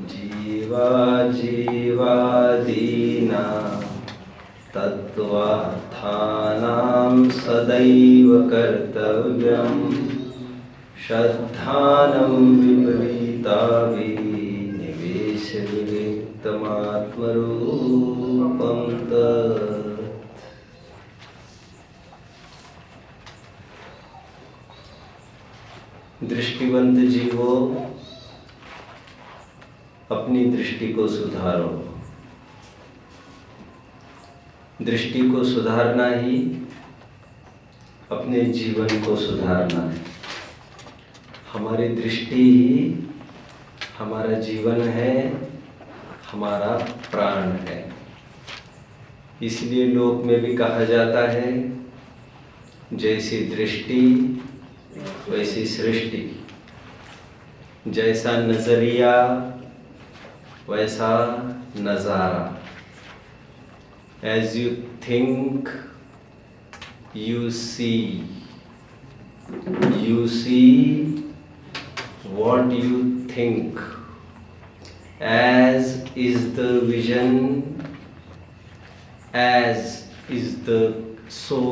जीवादीना तत्त्वार्थानां सदैव कर्तव्यं श्रद्धानं विपरीताभिनिवेश विविक्तमात्मरूपं तत्। दृष्टिवंत जीवो, अपनी दृष्टि को सुधारो। दृष्टि को सुधारना ही अपने जीवन को सुधारना है। हमारी दृष्टि ही हमारा जीवन है, हमारा प्राण है। इसलिए लोक में भी कहा जाता है, जैसी दृष्टि वैसी सृष्टि, जैसा नजरिया वैसा नजारा। As you think, you see. You see what you think. As is the vision, as is the, so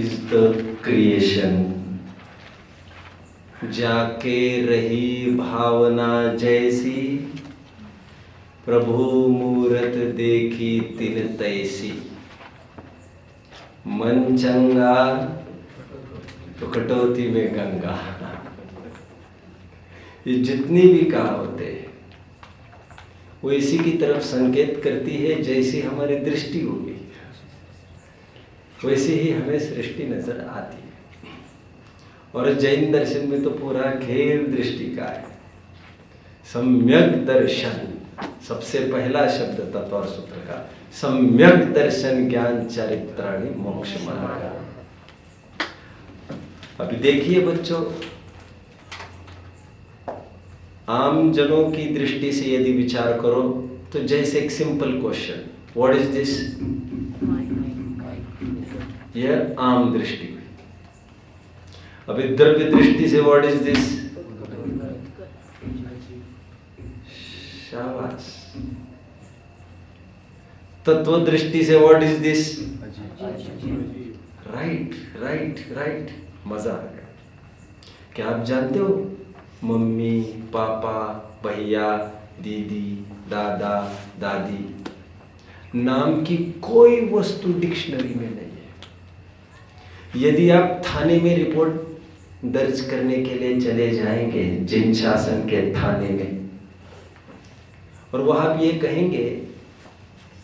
is the creation. जाके रही भावना जैसी, प्रभु मूरत देखी तिन तैसी। मन चंगा तो कटौती में गंगा। ये जितनी भी कहावतें हैं वो इसी की तरफ संकेत करती है। जैसी हमारी दृष्टि होगी वैसे ही हमें सृष्टि नजर आती है। और जैन दर्शन में तो पूरा खेल दृष्टि का है। सम्यक दर्शन, सबसे पहला शब्द तत्व सूत्र का, सम्यक दर्शन ज्ञान चरित्राणि मोक्ष मार्ग। अभी देखिए बच्चों, आम जनों की दृष्टि से यदि विचार करो तो जैसे एक simple question, what is this, यह आम दृष्टि। अभी द्रव्य दृष्टि से व्हाट इज दिस, शाबाश। तत्व दृष्टि से what is this, right right right. मजा आ गया। क्या आप जानते हो, मम्मी पापा भैया दीदी दादा दादी नाम की कोई वस्तु डिक्शनरी में नहीं है। यदि आप थाने में रिपोर्ट दर्ज करने के लिए चले जाएंगे, जिन शासन के थाने में, और वहां आप ये कहेंगे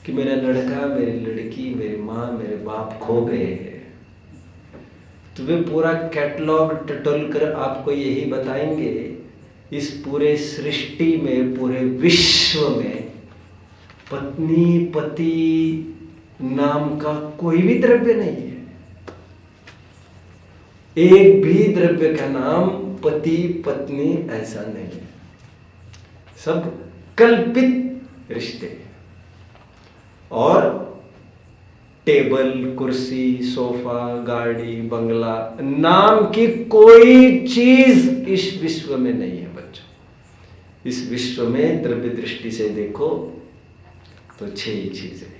कि मेरा लड़का मेरी लड़की मेरी माँ मेरे बाप खो गए हैं, तो वे पूरा कैटलॉग टटोल कर आपको यही बताएंगे, इस पूरे सृष्टि में, पूरे विश्व में पत्नी पति नाम का कोई भी द्रव्य नहीं है। एक भी द्रव्य का नाम पति पत्नी ऐसा नहीं है। सब कल्पित रिश्ते। और टेबल कुर्सी सोफा गाड़ी बंगला नाम की कोई चीज इस विश्व में नहीं है बच्चों। इस विश्व में द्रव्य दृष्टि से देखो तो 6 ही चीजें,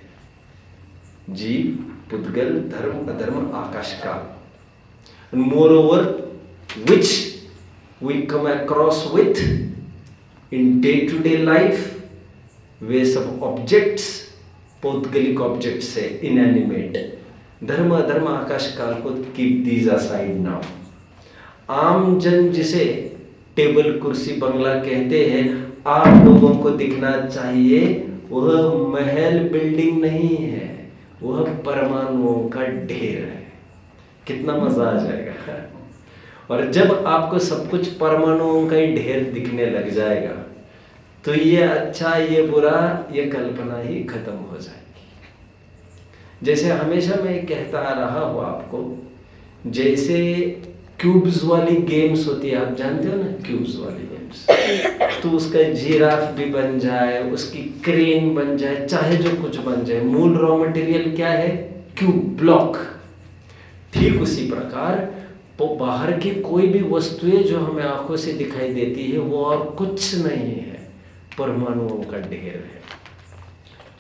जीव पुद्गल धर्म अधर्म आकाश काल। Moreover, which we come across with in day-to-day life, वे सब ऑब्जेक्ट्स पौद्गलिक ऑब्जेक्ट्स है, इनएनिमेट। धर्म अधर्म आकाश काल को कीप दीज असाइड नाउ। आम जन जिसे टेबल कुर्सी बंगला कहते हैं, आप लोगों को दिखना चाहिए वह महल बिल्डिंग नहीं है, वह परमाणुओं का ढेर है। कितना मजा आ जाएगा। और जब आपको सब कुछ परमाणुओं का ही ढेर दिखने लग जाएगा तो ये अच्छा ये बुरा ये कल्पना ही खत्म हो जाएगी। जैसे हमेशा मैं कहता आ रहा हूं आपको, जैसे क्यूब्स वाली गेम्स होती है, आप जानते हो ना क्यूब्स वाली गेम्स, तो उसका जिराफ भी बन जाए, उसकी क्रेन बन जाए, चाहे जो कुछ बन जाए, मूल रॉ मटेरियल क्या है, क्यूब ब्लॉक। ठीक उसी प्रकार बाहर की कोई भी वस्तुएं जो हमें आंखों से दिखाई देती है वो और कुछ नहीं है, परमाणुओं का ढेर है।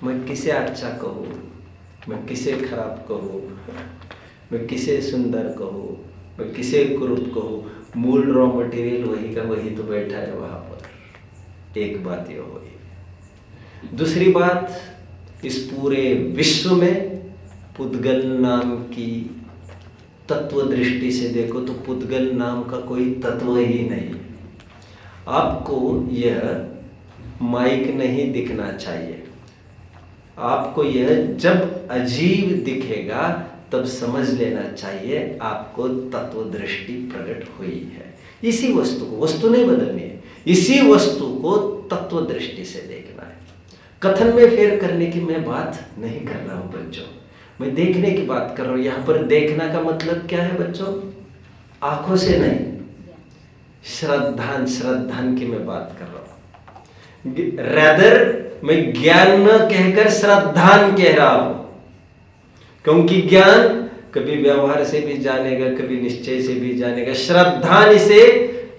मैं किसे अच्छा कहूँ, मैं किसे खराब कहूँ, मैं किसे सुंदर कहूँ, मैं किसे कुरूप कहूँ, मूल रॉ मटेरियल वही का वही तो बैठा है वहाँ पर। एक बात ये हुई। दूसरी बात, इस पूरे विश्व में पुद्गल नाम की तत्व दृष्टि से देखो तो पुद्गल नाम का कोई तत्व ही नहीं। आपको यह माइक नहीं दिखना चाहिए, आपको यह जब अजीब दिखेगा तब समझ लेना चाहिए आपको तत्व दृष्टि प्रकट हुई है। इसी वस्तु को, वस्तु नहीं बदलनी है, इसी वस्तु को तत्व दृष्टि से देखना है। कथन में फेर करने की मैं बात नहीं कर रहा हूं बच्चों, मैं देखने की बात कर रहा हूं। यहां पर देखना का मतलब क्या है बच्चों? आंखों से नहीं, श्रद्धान की मैं बात कर रहा हूं। रैदर मैं ज्ञान न कहकर श्रद्धान कह रहा हूं, क्योंकि ज्ञान कभी व्यवहार से भी जानेगा, कभी निश्चय से भी जानेगा। श्रद्धान इसे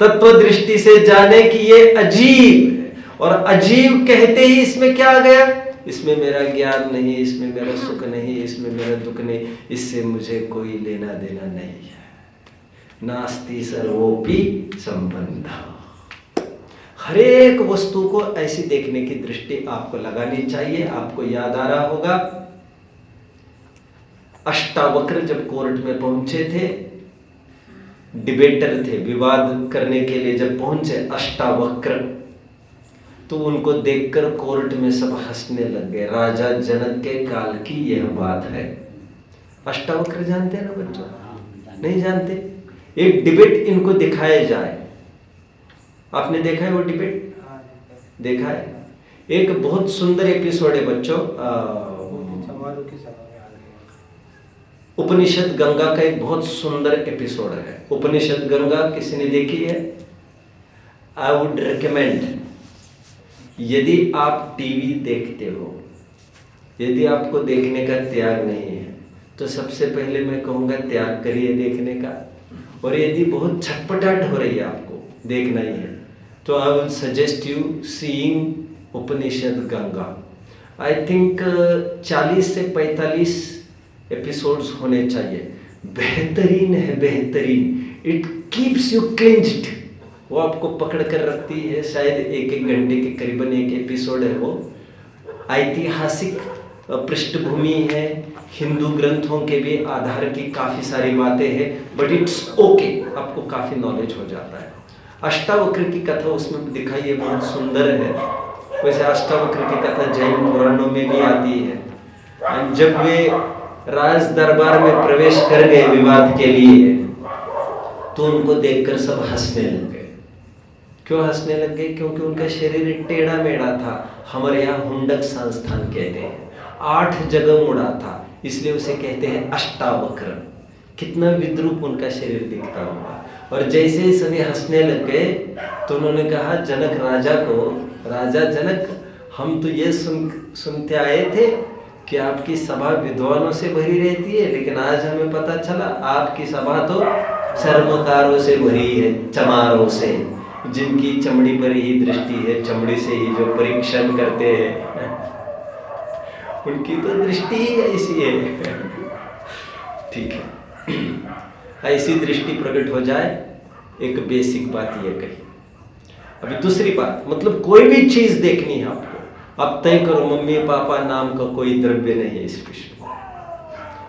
तत्व दृष्टि से जाने कि ये अजीब है, और अजीब कहते ही इसमें क्या आ गया? इसमें मेरा ज्ञान नहीं, इसमें मेरा सुख नहीं, इसमें मेरा दुख नहीं, इससे मुझे कोई लेना देना नहीं है। नास्ति सर्वोपि संबंधा। हर एक वस्तु को ऐसी देखने की दृष्टि आपको लगानी चाहिए। आपको याद आ रहा होगा, अष्टावक्र जब कोर्ट में पहुंचे थे, डिबेटर थे, विवाद करने के लिए जब पहुंचे अष्टावक्र, तो उनको देखकर कोर्ट में सब हंसने लग गए। राजा जनक के काल की यह बात है। अष्टावक्र जानते हैं ना बच्चों? नहीं जानते? एक डिबेट इनको दिखाया जाए। आपने देखा है वो डिबेट? देखा है। एक बहुत सुंदर एपिसोड है बच्चों, उपनिषद गंगा का एक बहुत सुंदर एपिसोड है। उपनिषद गंगा किसी ने देखी है? आई वुड रिकमेंड, यदि आप टीवी देखते हो, यदि आपको देखने का त्याग नहीं है, तो सबसे पहले मैं कहूँगा त्याग करिए देखने का। और यदि बहुत छटपटाहट हो रही है, आपको देखना ही है, तो I will suggest you seeing Upanishad Ganga. I think 40 से 45 एपिसोड्स होने चाहिए। बेहतरीन है, बेहतरीन। इट कीप्स यू क्लिंज्ड, वो आपको पकड़ कर रखती है। शायद एक घंटे के करीबन एक एपिसोड है वो। ऐतिहासिक पृष्ठभूमि है, हिंदू ग्रंथों के भी आधार की काफ़ी सारी बातें हैं, बट इट्स ओके, आपको काफ़ी नॉलेज हो जाता है। अष्टावक्र की कथा उसमें दिखाई है, बहुत सुंदर है। वैसे अष्टावक्र की कथा जैन पुराणों में भी आती है। जब वे राज दरबार में प्रवेश कर गए विवाद के लिए, तो उनको देखकर सब हंसने लग गए। क्यों हंसने लग गए? क्योंकि उनका शरीर टेढ़ा मेढ़ा था। हमारे यहाँ हुंडक संस्थान कहते हैं, 8 जगह मुड़ा था, इसलिए उसे कहते हैं अष्टावक्र। कितना विद्रूप उनका शरीर दिखता होगा। और जैसे ही सभी हंसने लग गए, तो उन्होंने कहा जनक राजा को, राजा जनक, हम तो ये सुनते आए थे कि आपकी सभा विद्वानों से भरी रहती है, लेकिन आज हमें पता चला आपकी सभा तो चर्मकारों से भरी है, चमारों से, जिनकी चमड़ी पर ही दृष्टि है, चमड़ी से ही जो परीक्षण करते हैं, उनकी तो दृष्टि ही ऐसी है। ठीक है, ऐसी दृष्टि प्रकट हो जाए। एक बेसिक बात ये कही। अभी दूसरी बात, मतलब कोई भी चीज देखनी है आपको, आप तय करो मम्मी पापा नाम का कोई द्रव्य नहीं है इस विश्व में,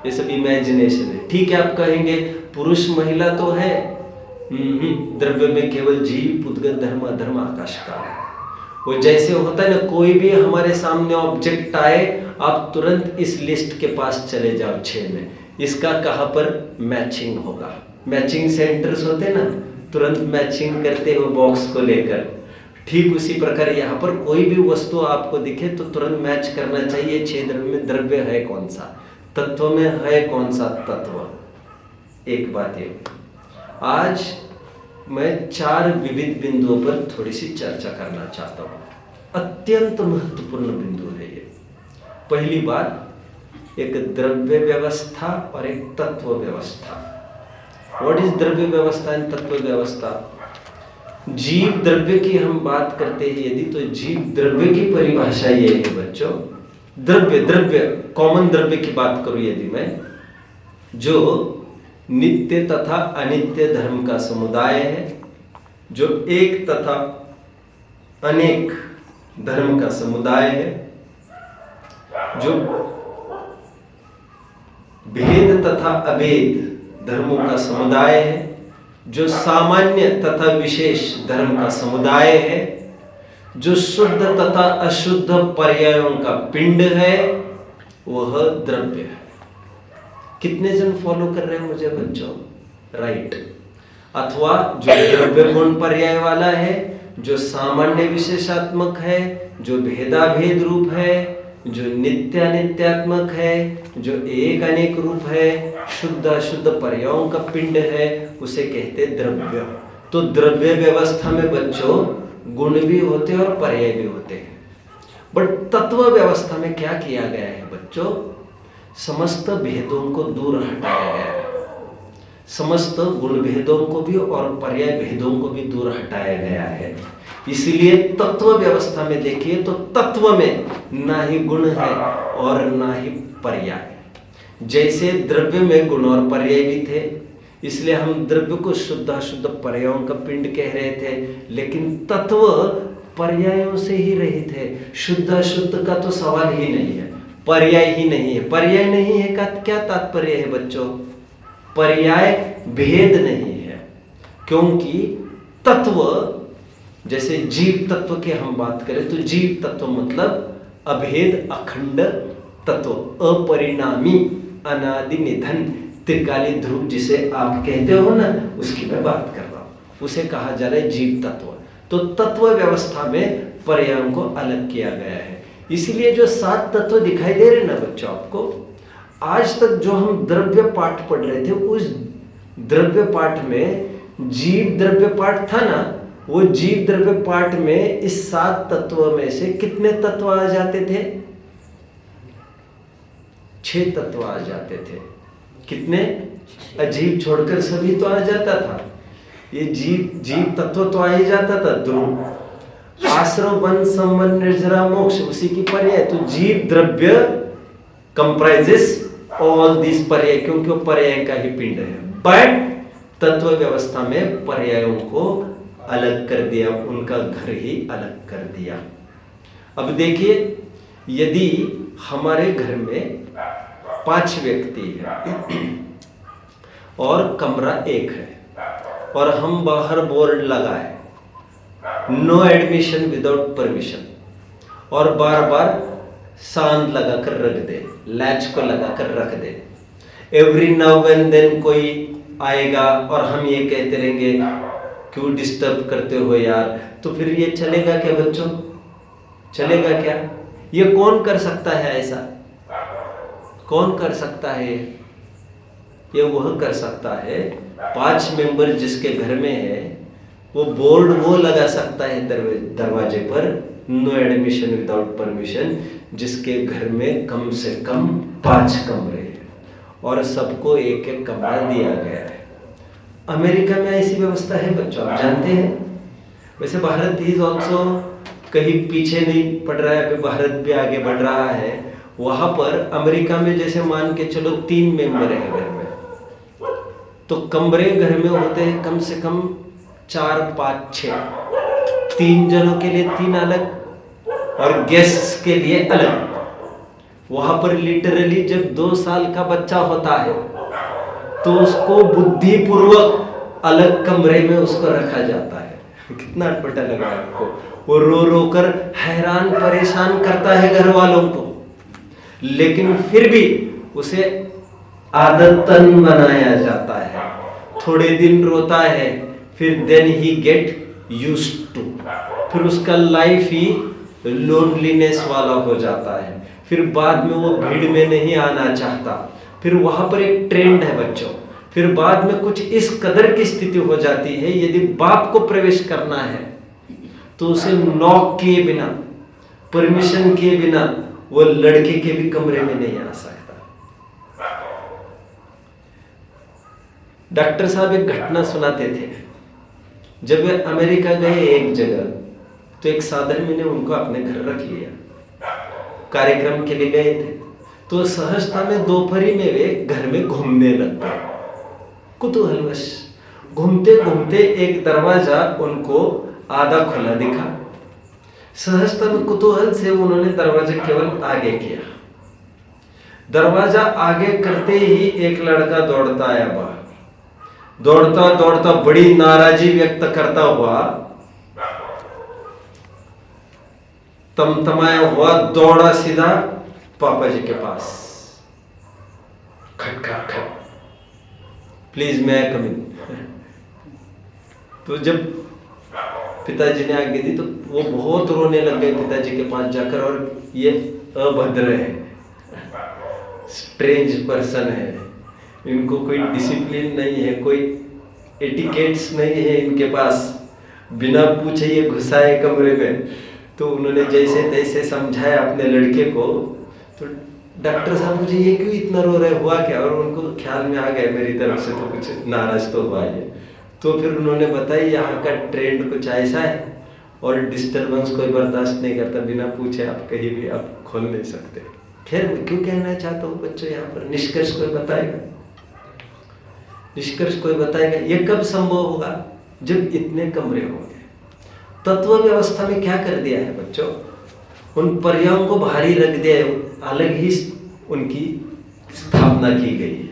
ये सब इमेजिनेशन है। ठीक है, आप कहेंगे पुरुष महिला तो है, द्रव्य में केवल जीव पुद्गल धर्म अधर्म आकाश का है। वो जैसे होता है ना, कोई भी हमारे सामने ऑब्जेक्ट आए, आप तुरंत इस लिस्ट के पास चले जाओ 6 में, इसका कहाँ पर मैचिंग होगा। मैचिंग सेंटर्स होते ना, तुरंत मैचिंग करते हो बॉक्स को लेकर। ठीक उसी प्रकार यहाँ पर कोई भी वस्तु आपको दिखे तो तुरंत मैच करना चाहिए 6 द्रव्य में। द्रव्य है कौन सा, तत्व में है कौन सा तत्व। एक बात ये, आज मैं 4 विविध बिंदुओं पर थोड़ी सी चर्चा करना चाहता हूँ। अत्यंत महत्वपूर्ण बिंदु है ये। पहली बात, एक द्रव्य व्यवस्था और एक तत्व व्यवस्था। व्हाट इज द्रव्य व्यवस्था एंड तत्व व्यवस्था? जीव द्रव्य की हम बात करते हैं यदि, तो जीव द्रव्य की परिभाषा ये है बच्चों, द्रव्य कॉमन द्रव्य की बात करूं यदि मैं, जो नित्य तथा अनित्य धर्म का समुदाय है, जो एक तथा अनेक धर्म का समुदाय है, जो भेद तथा अभेद धर्मों का समुदाय है, जो सामान्य तथा विशेष धर्म का समुदाय है, जो शुद्ध तथा अशुद्ध पर्यायों का पिंड है, वह द्रव्य है। कितने जन फॉलो कर रहे हैं मुझे बच्चों? राइट। अथवा जो द्रव्य गुण पर्याय वाला है, जो सामान्य विशेषात्मक है, जो भेदाभेद रूप है, जो नित्यानित्यात्मक है, जो एक अनेक रूप है, शुद्ध अशुद्ध पर्यायों का पिंड है, उसे कहते द्रव्य। तो द्रव्य व्यवस्था में बच्चों गुण भी होते हैं और पर्याय भी होते हैं। बट तत्व व्यवस्था में क्या किया गया है बच्चों? समस्त भेदों को दूर हटाया गया है, समस्त गुण भेदों को भी और पर्याय भेदों को भी दूर हटाया गया है। इसीलिए तत्व व्यवस्था में देखिए तो तत्व में ना ही गुण है और ना ही पर्याय। जैसे द्रव्य में गुण और पर्याय भी थे, इसलिए हम द्रव्य को शुद्ध अशुद्ध पर्यायों का पिंड कह रहे थे, लेकिन तत्व पर्यायों से ही रहित है। शुद्ध अशुद्ध का तो सवाल ही नहीं है, पर्याय ही नहीं है। पर्याय नहीं है का क्या तात्पर्य है बच्चों? पर्याय भेद नहीं है, क्योंकि तत्व, जैसे जीव तत्व की हम बात करें तो जीव तत्व मतलब अभेद अखंड तत्व, अपरिणामी अनादि निधन त्रिकाली ध्रुव जिसे आप कहते हो ना, उसकी मैं बात कर रहा हूं, उसे कहा जा रहा है जीव तत्व। तो तत्व व्यवस्था में पर्यायों को अलग किया गया है। इसीलिए जो 7 तत्व दिखाई दे रहे ना बच्चों आपको, आज तक जो हम द्रव्य पाठ पढ़ रहे थे, उस द्रव्य पाठ में जीव द्रव्य पाठ था ना, वो जीव द्रव्य पाठ में इस 7 तत्वों में से कितने तत्व आ जाते थे? 6 तत्व आ जाते थे। कितने? अजीब छोड़कर सभी तो आ जाता था। ये जीव तत्व तो आ ही जाता था। ध्रुव, आश्रव, वन, संबंध, निर्जरा, मोक्ष उसी की पर्याय। तो जीव द्रव्य कंप्राइजेस ऑल दिस पर्याय, क्योंकि वो पर्याय का ही पिंड है। बट तत्व व्यवस्था में पर्यायों को अलग कर दिया, उनका घर ही अलग कर दिया। अब देखिए, यदि हमारे घर में 5 व्यक्ति है और कमरा एक है और हम बाहर बोर्ड लगाए नो एडमिशन विदाउट परमिशन, और बार बार सांड लगाकर रख दे, लैच को लगाकर रख दे, एवरी नाउ एंड देन कोई आएगा और हम ये कहते रहेंगे क्यों डिस्टर्ब करते हो यार, तो फिर ये चलेगा क्या बच्चों? चलेगा क्या? ये कौन कर सकता है ऐसा? कौन कर सकता है? ये वह कर सकता है, 5 मेंबर जिसके घर में है वो बोर्ड वो लगा सकता है दरवाजे पर, नो एडमिशन विदाउट परमिशन, जिसके घर में कम से कम 5 कमरे हैं और सबको एक एक कमरा दिया गया है। अमेरिका में ऐसी व्यवस्था है बच्चों, आप जानते हैं। वैसे भारत इज ऑल्सो कहीं पीछे नहीं पड़ रहा है, अभी भारत भी आगे बढ़ रहा है। वहां पर अमेरिका में जैसे मान के चलो 3 मेंबर है घर में, तो कमरे घर में होते हैं कम से कम 4, 5, 6। 3 जनों के लिए 3 अलग और गेस्ट्स के लिए अलग। वहां पर लिटरली जब 2 साल का बच्चा होता है तो उसको बुद्धिपूर्वक अलग कमरे में उसको रखा जाता है। कितना अटपटा लग रहा है आपको? वो रो रो कर हैरान परेशान करता है घर वालों को, लेकिन फिर भी उसे आदतन बनाया जाता है। थोड़े दिन रोता है, फिर then he get used to, फिर उसका लाइफ ही लोनलीनेस वाला हो जाता है। फिर बाद में वो भीड़ में नहीं आना चाहता। फिर वहां पर एक ट्रेंड है बच्चों, फिर बाद में कुछ इस कदर की स्थिति हो जाती है, यदि बाप को प्रवेश करना है तो उसे नॉक किए बिना, परमिशन किए बिना वो लड़के के भी कमरे में नहीं आ सकता। डॉक्टर साहब एक घटना सुनाते थे जब वे अमेरिका गए एक जगह, तो एक साधन ने उनको अपने घर रख लिया, कार्यक्रम के लिए गए थे। तो सहजता में दोपहरी में वे घर में घूमने लग गए, कुतूहलवश घूमते घूमते एक दरवाजा उनको आधा खुला दिखा। सहजता में कुतूहल से उन्होंने दरवाजा केवल आगे किया। दरवाजा आगे करते ही एक लड़का दौड़ता आया बाहर, दौड़ता दौड़ता बड़ी नाराजी व्यक्त करता हुआ, तमतमाया हुआ दौड़ा सीधा पापा जी के पास। खट, प्लीज मैं कम इन। तो जब पिताजी ने आगे दी तो वो बहुत रोने लग गए पिताजी के पास जाकर, और ये अभद्र है, स्ट्रेंज पर्सन है, इनको कोई डिसिप्लिन नहीं है, कोई एटिकेट्स नहीं है इनके पास, बिना पूछे ये घुसाए कमरे में। तो उन्होंने जैसे तैसे समझाया अपने लड़के को। तो डॉक्टर साहब मुझे ये क्यों इतना रो रहे, हुआ क्या? और उनको ख्याल में आ गया मेरी तरफ से तो कुछ नाराज तो हुआ ये। तो फिर उन्होंने बताया यहाँ का ट्रेंड कुछ ऐसा है और डिस्टर्बेंस कोई बर्दाश्त नहीं करता, बिना पूछे आप कहीं भी आप खोल नहीं सकते। खैर क्यों कहना चाहता हूँ बच्चों, यहाँ पर निष्कर्ष कोई बताएगा? निष्कर्ष कोई बताएगा? ये कब संभव होगा? जब इतने कमरे होंगे। तत्व व्यवस्था में क्या कर दिया है बच्चों, उन पर्यायों को भारी रख दिया है, अलग ही उनकी स्थापना की गई है।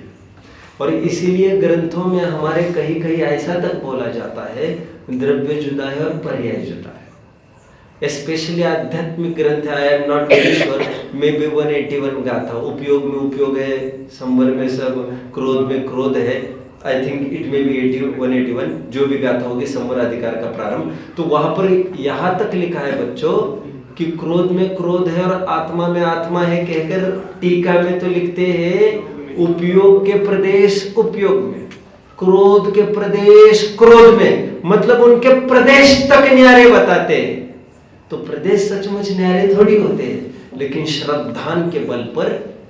और इसीलिए ग्रंथों में हमारे कहीं कहीं ऐसा तक बोला जाता है द्रव्य जुदा है और पर्याय जुदा है। स्पेशली आध्यात्मिक ग्रंथ है, I am not very sure, may be 181 गाथा, उपयोग में उपयोग है, संवर में सब, क्रोध में क्रोध है, I think it may be 181, जो भी गाथा होगी संवर अधिकार का प्रारंभ। तो वहां पर यहाँ तक लिखा है बच्चों कि क्रोध में क्रोध है और आत्मा में आत्मा है कहकर टीका में तो लिखते हैं उपयोग के प्रदेश उपयोग में, क्रोध के प्रदेश क्रोध में, मतलब उनके प्रदेश तक न्यारे बताते हैं। तो प्रदेश सचमुच न्यारे थोड़ी होते हैं, लेकिन श्रद्धान के बल पर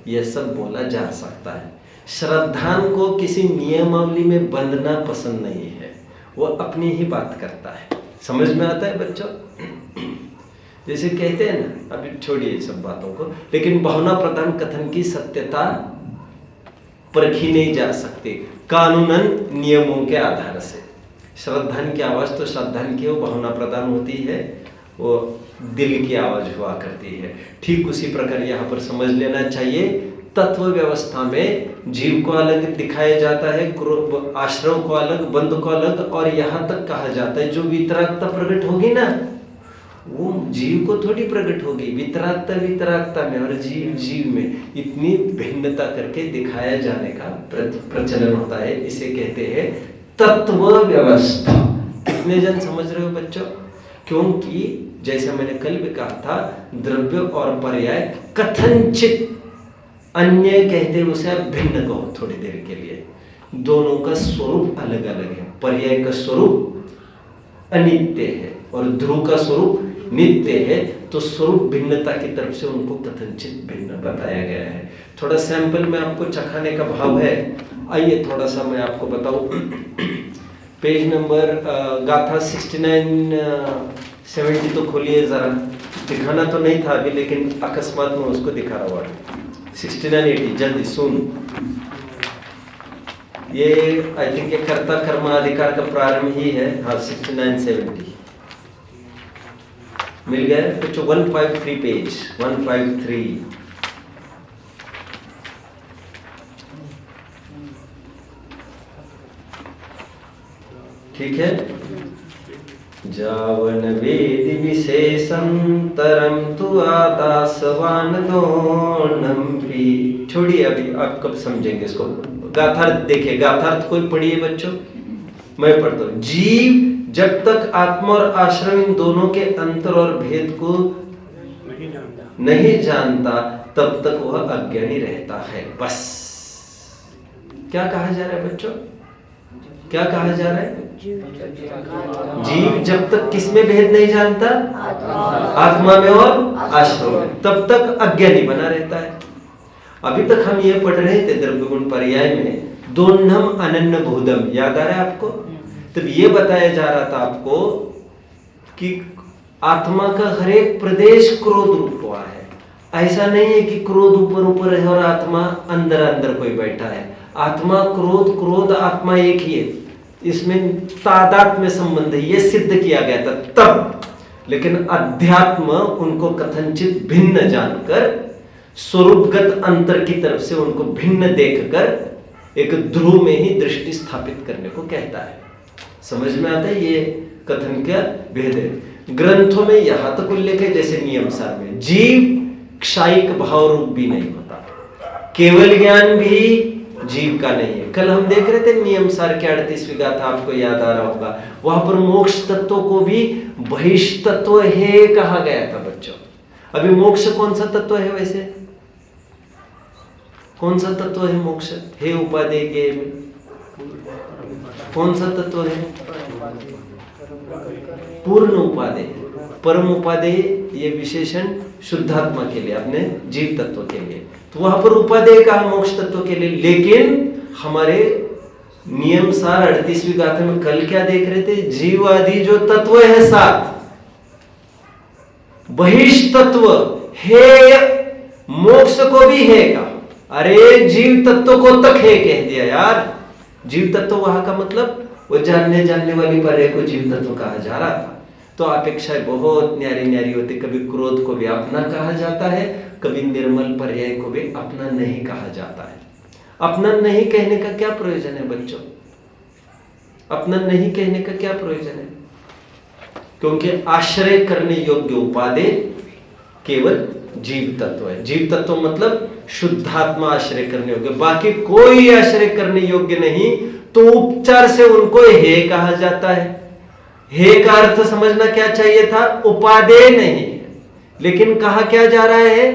यह सब बोला जा सकता है। श्रद्धान को किसी नियमावली में बंधना पसंद नहीं है, वो अपनी ही बात करता है। समझ में आता है बच्चों? जैसे कहते हैं ना, अभी छोड़िए सब बातों को, लेकिन भावना प्रधान कथन की सत्यता परखी नहीं जा सकती कानूनन नियमों के आधार से। श्रद्धान की आवाज तो श्रद्धान की वो भावना प्रधान होती है, वो दिल की आवाज हुआ करती है। ठीक उसी प्रकार यहाँ पर समझ लेना चाहिए, तत्व व्यवस्था में जीव को अलग दिखाया जाता है, आश्रव को अलग, बंध को अलग, और यहाँ तक कहा जाता है जो वितरागता प्रकट होगी ना, वो जीव को थोड़ी प्रकट होगी, वितरागता वितरागता में और जीव जीव में इतनी भिन्नता करके दिखाया जाने का प्रचलन होता है। इसे कहते हैं तत्व व्यवस्था। कितने जन समझ रहे हो बच्चों? क्योंकि जैसा मैंने कल भी कहा था, द्रव्य और पर्याय कथनचित अन्य कहते हैं, उसे आप भिन्न कहो थोड़ी देर के लिए, दोनों का स्वरूप अलग अलग है। पर्याय का स्वरूप अनित्य है और ध्रुव का स्वरूप नित्य है, तो स्वरूप भिन्नता की तरफ से उनको कथनचित भिन्न बताया गया है। थोड़ा सैंपल में आपको चखाने का भाव है, आइए थोड़ा सा मैं आपको बताऊं। पेज नंबर गाथा 69-70 तो खोलिए जरा, दिखाना तो नहीं था अभी, लेकिन अकस्मात में उसको दिखा रहा हुआ। 69-80 जल्दी सुन। ये आई थिंक ये कर्ता कर्मा अधिकार का प्रारंभ ही है। हाँ 69-70 मिल गया बच्चों। 153 पेज 153। ठीक है। जावन वेद विशेषंतरम तु आदासवान दोनम भी। छोड़िए अभी, आप कब समझेंगे इसको। गाथार्थ देखिए, गाथार्थ कोई पढ़िए बच्चों, मैं पढ़ता हूं। जीव जब तक आत्मा और आश्रम इन दोनों के अंतर और भेद को नहीं जानता तब तक वह अज्ञानी रहता है। बस क्या कहा जा रहा है बच्चों? क्या कहा जा रहा है? जीव जब तक किसमें भेद नहीं जानता, आत्मा में और आश्रम में, तब तक अज्ञानी बना रहता है। अभी तक हम ये पढ़ रहे थे द्रव्य गुण पर्याय में, दोन्नम अनन्य भूदम, याद आ रहा है आपको? तब ये बताया जा रहा था आपको कि आत्मा का हर एक प्रदेश क्रोध रूप हुआ है। ऐसा नहीं है कि क्रोध ऊपर ऊपर है और आत्मा अंदर अंदर कोई बैठा है। आत्मा क्रोध आत्मा एक ही है, इसमें तादाद में संबंध है, ये सिद्ध किया गया था तब। लेकिन अध्यात्म उनको कथनचित भिन्न जानकर स्वरूपगत अंतर की तरफ से उनको भिन्न देखकर एक ध्रुव में ही दृष्टि स्थापित करने को कहता है। समझ में आता है ये कथन क्या भेद है। ग्रंथों में यहां तक उल्लेख है, जैसे नियम सार में, जीव क्षायिक भाव रूप भी नहीं होता, केवल ज्ञान भी जीव का नहीं है। कल हम देख रहे थे नियम सार के 38वीं गाथा, आपको याद आ रहा होगा, वहां पर मोक्ष तत्व को भी बहिष्ठ तत्व है कहा गया था बच्चों। अभी मोक्ष कौन सा तत्व है वैसे? कौन सा तत्व है मोक्ष? हे उपादेय के कौन सा तत्व है? पूर्ण उपादेय, परम उपादेय, ये विशेषण शुद्धात्मा के लिए, अपने जीव तत्व के लिए। तो वहां पर उपादेय कहा मोक्ष तत्व के लिए। लेकिन हमारे नियम सार 38वीं गाथा में कल क्या देख रहे थे? जीव आदि जो तत्व है 7, बहिष्ठ तत्व है, मोक्ष को भी है का। अरे जीव तत्व को तक है कह दिया यार। जीव तत्व वहां का मतलब वो जानने वाली पर्याय को जीव तत्व कहा जा रहा था। तो अपेक्षाएं बहुत न्यारी न्यारी होती। कभी क्रोध को भी अपना कहा जाता है, कभी निर्मल पर्याय को भी अपना नहीं कहा जाता है। अपना नहीं कहने का क्या प्रयोजन है बच्चों? अपना नहीं कहने का क्या प्रयोजन है? क्योंकि आश्रय करने योग्य उपादेय केवल जीव तत्व है। जीव तत्व मतलब शुद्धात्मा आश्रय करने योग्य, बाकी कोई आश्रय करने योग्य नहीं। तो उपचार से उनको हे कहा जाता है। हे का अर्थ समझना क्या चाहिए था? उपादेय नहीं, लेकिन कहा क्या जा रहा है?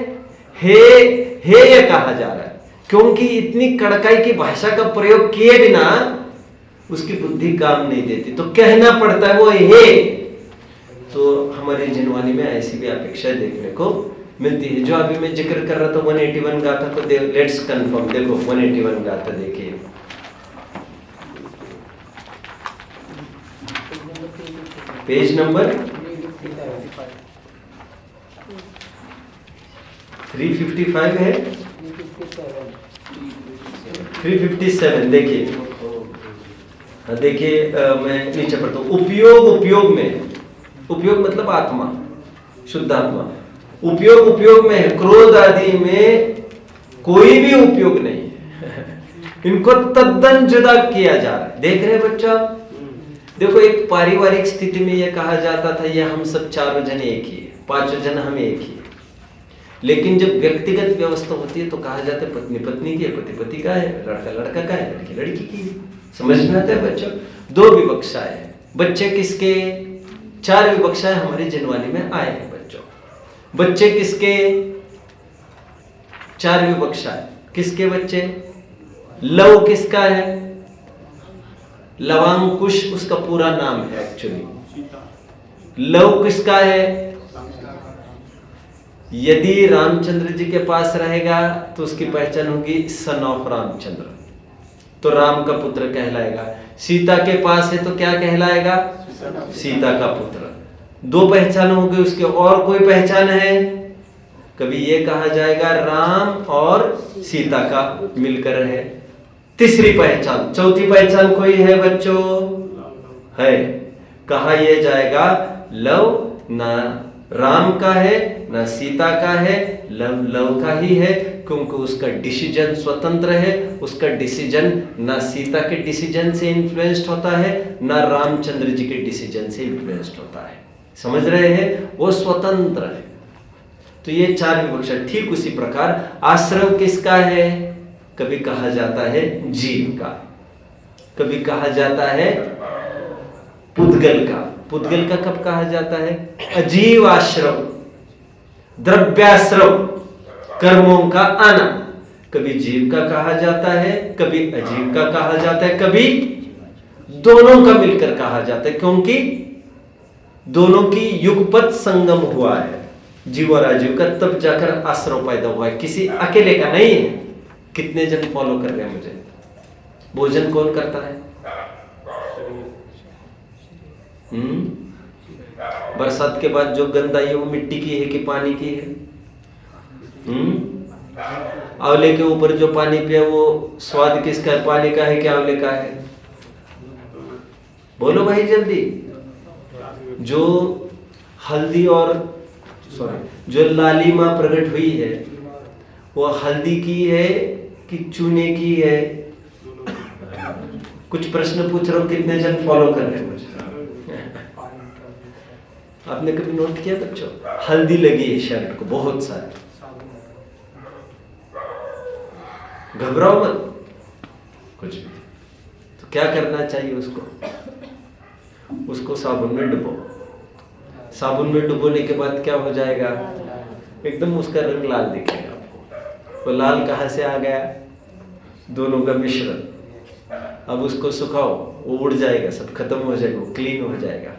हे कहा जा रहा है। क्योंकि इतनी कड़काई की भाषा का प्रयोग किए बिना उसकी बुद्धि काम नहीं देती, तो कहना पड़ता है वो हे। तो हमारे जिनवानी में ऐसी भी अपेक्षा देखने को मिलती है। जो अभी मैं जिक्र कर रहा था 181 गाथा को लेट्स कंफर्म। देखो 181 गाथा देखिए, पेज नंबर 355 है, 357। देखिए मैं नीचे पढ़ता हूं। उपयोग में, उपयोग मतलब आत्मा, शुद्ध आत्मा। उपयोग में है, क्रोध आदि में कोई भी उपयोग नहीं है। इनको तद्दन जुदा किया जा रहा है। देख रहे हैं बच्चा? देखो एक पारिवारिक स्थिति में यह कहा जाता था ये हम सब चारों जन एक ही है, पांचों जन हम एक ही है। लेकिन जब व्यक्तिगत व्यवस्था होती है तो कहा जाता है पत्नी पत्नी की है, पति पति का है, लड़का लड़का का है, लड़की लड़की की है। समझ में आता है बच्चों? 2 विवक्षाएं हैं। बच्चे किसके? 4 विवक्षाएं हमारे जिनवानी में आए हैं बच्चों। बच्चे किसके? 4 विवक्षाएं किसके बच्चे? लव किसका है? लवांकुश उसका पूरा नाम है एक्चुअली। लव किसका है? यदि रामचंद्र जी के पास रहेगा तो उसकी पहचान होगी सन ऑफ रामचंद्र, तो राम का पुत्र कहलाएगा। सीता के पास है तो क्या कहलाएगा? सीता का पुत्र। 2 पहचान होगी उसके। और कोई पहचान है? कभी ये कहा जाएगा राम और सीता का मिलकर है। तीसरी पहचान, चौथी पहचान कोई है बच्चों? है। कहा यह जाएगा लव ना राम का है ना सीता का है, लव का ही है, क्योंकि उसका डिसीजन स्वतंत्र है। उसका डिसीजन ना सीता के डिसीजन से इन्फ्लुएंस्ड होता है ना रामचंद्र जी के डिसीजन से इन्फ्लुएंस्ड होता है। समझ रहे हैं? वो स्वतंत्र है। तो ये 4 विवक्षा। ठीक उसी प्रकार आश्रव किसका है? कभी कहा जाता है जीव का, कभी कहा जाता है पुद्गल का। पुद्गल का कब कहा जाता है? अजीव आश्रव, द्रव्याश्रव, कर्मों का आना। कभी जीव का कहा जाता है, कभी अजीव का कहा जाता है, कभी दोनों का मिलकर कहा जाता है, क्योंकि दोनों की युगपत संगम हुआ है, जीव और अजीव का, तब जाकर आश्रव पैदा हुआ है, किसी अकेले का नहीं है। कितने जन फॉलो कर रहे हैं मुझे? भोजन कौन करता है? बरसात के बाद जो गंध आई है वो मिट्टी की है कि पानी की है? आंवले के ऊपर जो पानी पिया वो स्वाद किसका है, पानी का है कि आंवले का है? बोलो भाई जल्दी। जो हल्दी और जो लालिमा प्रकट हुई है वो हल्दी की है कि चूने की है? कुछ प्रश्न पूछ रहा हूं, कितने जन फॉलो कर रहे हैं मुझे? आपने कभी नोट किया बच्चों? हल्दी लगी है शर्ट को बहुत सारी, घबराओ मत कुछ भी। तो क्या करना चाहिए उसको साबुन में डुबो। साबुन में डुबोने के बाद क्या हो जाएगा? एकदम उसका रंग लाल दिखेगा आपको। वो लाल कहाँ से आ गया? दोनों का मिश्रण। अब उसको सुखाओ, वो उड़ जाएगा, सब खत्म हो जाएगा, वो क्लीन हो जाएगा।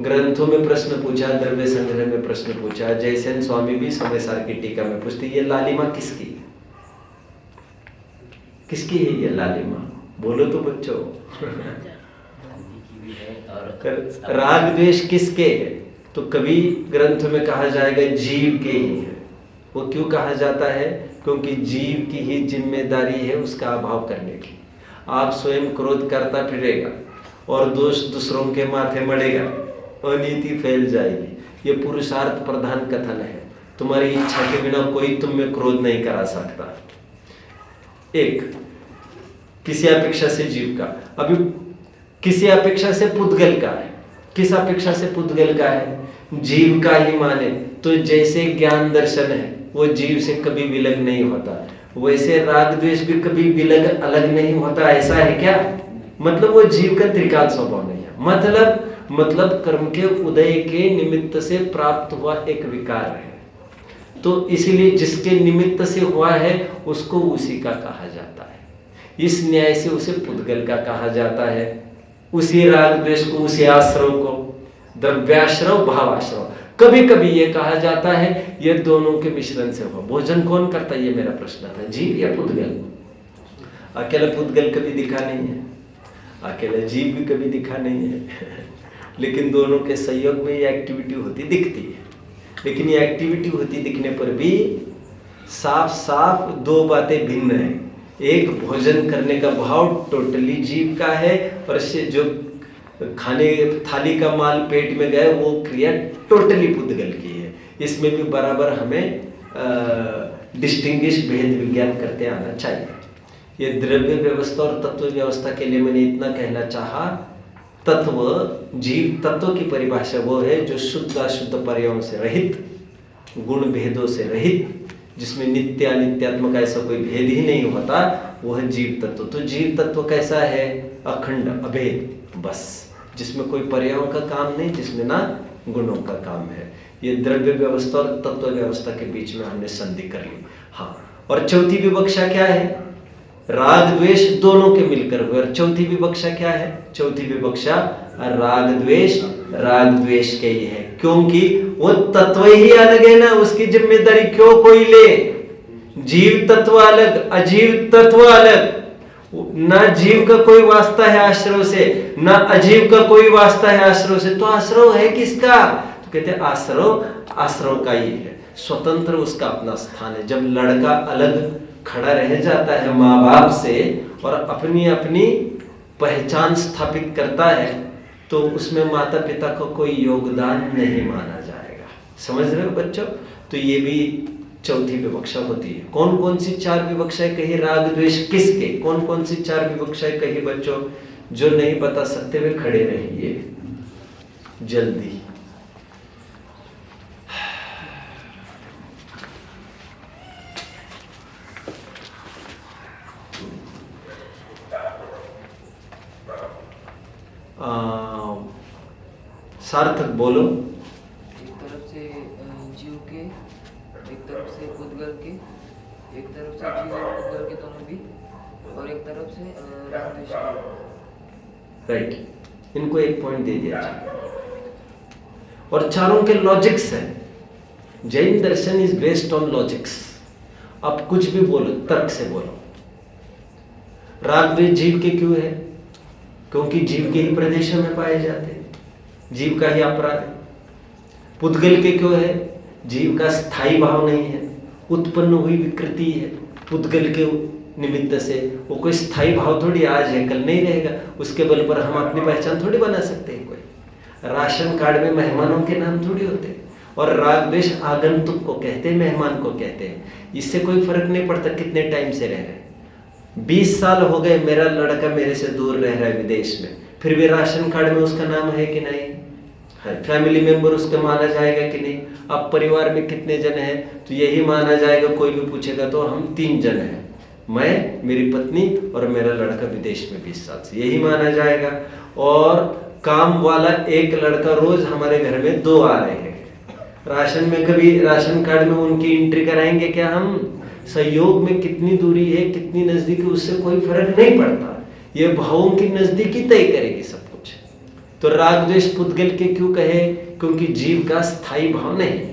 ग्रंथों में प्रश्न पूछा, द्रव्य संग्रह में प्रश्न पूछा, जयसेन स्वामी भी समय सार की टीका में पूछते ये लालिमा किसकी? किसकी है ये लालिमा? बोलो तो बच्चों। राग द्वेष किसके है? तो कभी ग्रंथ में कहा जाएगा जीव के ही है। वो क्यों कहा जाता है? क्योंकि जीव की ही जिम्मेदारी है उसका अभाव करने की। आप स्वयं क्रोध करता फिरेगा और दोष दूसरों के माथे मढ़ेगा, अनीति फैल जाएगी। ये पुरुषार्थ प्रधान कथन है। तुम्हारी इच्छा के बिना कोई तुम में क्रोध नहीं करा सकता। एक किसी अपेक्षा से जीव का, अभी किसी अपेक्षा से पुद्गल का है। किस अपेक्षा से पुद्गल का है? जीव का ही माने तो जैसे ज्ञान दर्शन है वो जीव से कभी विलग नहीं होता, वैसे राग द्वेष भी कभी विलग अलग नहीं होता। ऐसा है क्या? मतलब वो जीव का त्रिकाल स्वभाव नहीं है। मतलब कर्म के उदय के निमित्त से प्राप्त हुआ एक विकार है। तो इसलिए जिसके निमित्त से हुआ है उसको उसी का कहा जाता है। इस न्याय से उसे पुद्गल का कहा जाता है। उसी राग द्वेष को, उसी आश्रव को, द्रव्याश्रव भावाश्रव। कभी कभी ये कहा जाता है ये दोनों के मिश्रण से हुआ। भोजन कौन करता है, ये मेरा प्रश्न था, जीव या पुद्गल? अकेला पुद्गल कभी दिखा नहीं है, अकेला जीव भी कभी दिखा नहीं है। लेकिन दोनों के सहयोग में ये एक्टिविटी होती दिखती है। लेकिन ये एक्टिविटी होती दिखने पर भी साफ साफ दो बातें भिन्न है। एक भोजन करने का भाव टोटली जीव का है, और से जो खाने थाली का माल पेट में गए वो क्रिया टोटली पुद्गल की है। इसमें भी बराबर हमें डिस्टिंग्विश भेद विज्ञान करते आना चाहिए। ये द्रव्य व्यवस्था और तत्व व्यवस्था के लिए मैंने इतना कहना चाहा। तत्व, जीव तत्व की परिभाषा वो है जो शुद्ध अशुद्ध पर्यायों से रहित, गुण भेदों से रहित, जिसमें नित्य अनित्यात्मक ऐसा कोई भेद ही नहीं होता, वह जीव तत्व। तो जीव तत्व कैसा है? अखंड अभेद, बस, जिसमें कोई पर्यायों का काम नहीं, जिसमें ना गुणों का काम है। ये द्रव्य व्यवस्था और तत्व व्यवस्था के बीच में हमने संधि कर ली। हाँ, और चौथी विवक्षा क्या है? राग द्वेष दोनों के मिलकर हुए। और चौथी विवक्षा क्या है? चौथी विवक्षा राग द्वेष के ही है, क्योंकि वो तत्व ही अलग है ना, उसकी जिम्मेदारी क्यों कोई ले? जीव तत्व अलग, अजीव तत्व अलग। ना जीव का कोई वास्ता है आश्रव से, ना अजीव का कोई वास्ता है आश्रव से। तो आश्रव है किसका? तो कहते हैं आश्रव का ही है, स्वतंत्र उसका अपना स्थान है। जब लड़का अलग खड़ा रह जाता है माँ बाप से और अपनी अपनी पहचान स्थापित करता है, तो उसमें माता पिता का कोई योगदान नहीं माना जाएगा। समझ रहे हो बच्चों? तो ये भी चौथी विवक्षा होती है। कौन कौन सी चार विवक्षाएं कही राग द्वेष किसके? कौन कौन सी चार विवक्षाएं कही बच्चों? जो नहीं बता सकते वे खड़े रहिए जल्दी। सार्थक बोलो। एक तरफ से जीव के, एक तरफ से पुद्गल के, एक तरफ से जीव और पुद्गल के दोनों भी, और एक तरफ से राग द्वेष के। राइट, इनको एक पॉइंट दे दिया जाए। और चारों के लॉजिक्स हैं। जैन दर्शन इज बेस्ड ऑन लॉजिक्स। आप कुछ भी बोलो, तर्क से बोलो। राग द्वेष जीव के क्यों है? क्योंकि जीव के ही प्रदेशों में पाए जाते हैं। जीव का ही अपराध है। पुद्गल के क्यों है? जीव का स्थायी भाव नहीं है, उत्पन्न हुई विकृति है। पुद्गल के निमित्त से वो कोई स्थायी भाव थोड़ी, आज है कल नहीं रहेगा, उसके बल पर हम अपनी पहचान थोड़ी बना सकते हैं। कोई राशन कार्ड में मेहमानों के नाम थोड़ी होते, और राग द्वेष आगंतुक को कहते हैं, मेहमान को कहते हैं। इससे कोई फर्क नहीं पड़ता कितने टाइम से रह रहे हैं। 20 साल हो गए मेरा लड़का मेरे से दूर रह रहा है विदेश में, फिर भी राशन कार्ड में उसका नाम है कि नहीं? है। फैमिली मेंबर उसका माना जाएगा कि नहीं? अब परिवार में कितने जन हैं? तो यही माना जाएगा, कोई भी पूछेगा तो हम 3 जन हैं, मैं, मेरी पत्नी और मेरा लड़का विदेश में 20 साल से, यही माना जाएगा। और काम वाला एक लड़का रोज हमारे घर में 2 आ रहे हैं। राशन में कभी राशन कार्ड में उनकी एंट्री कराएंगे क्या हम? सहयोग में कितनी दूरी है, कितनी नजदीकी, उससे कोई फर्क नहीं पड़ता। ये भावों की नजदीकी तय करेगी सब कुछ। तो राग द्वेष पुद्गल के क्यों कहे? क्योंकि जीव का स्थायी भाव नहीं है।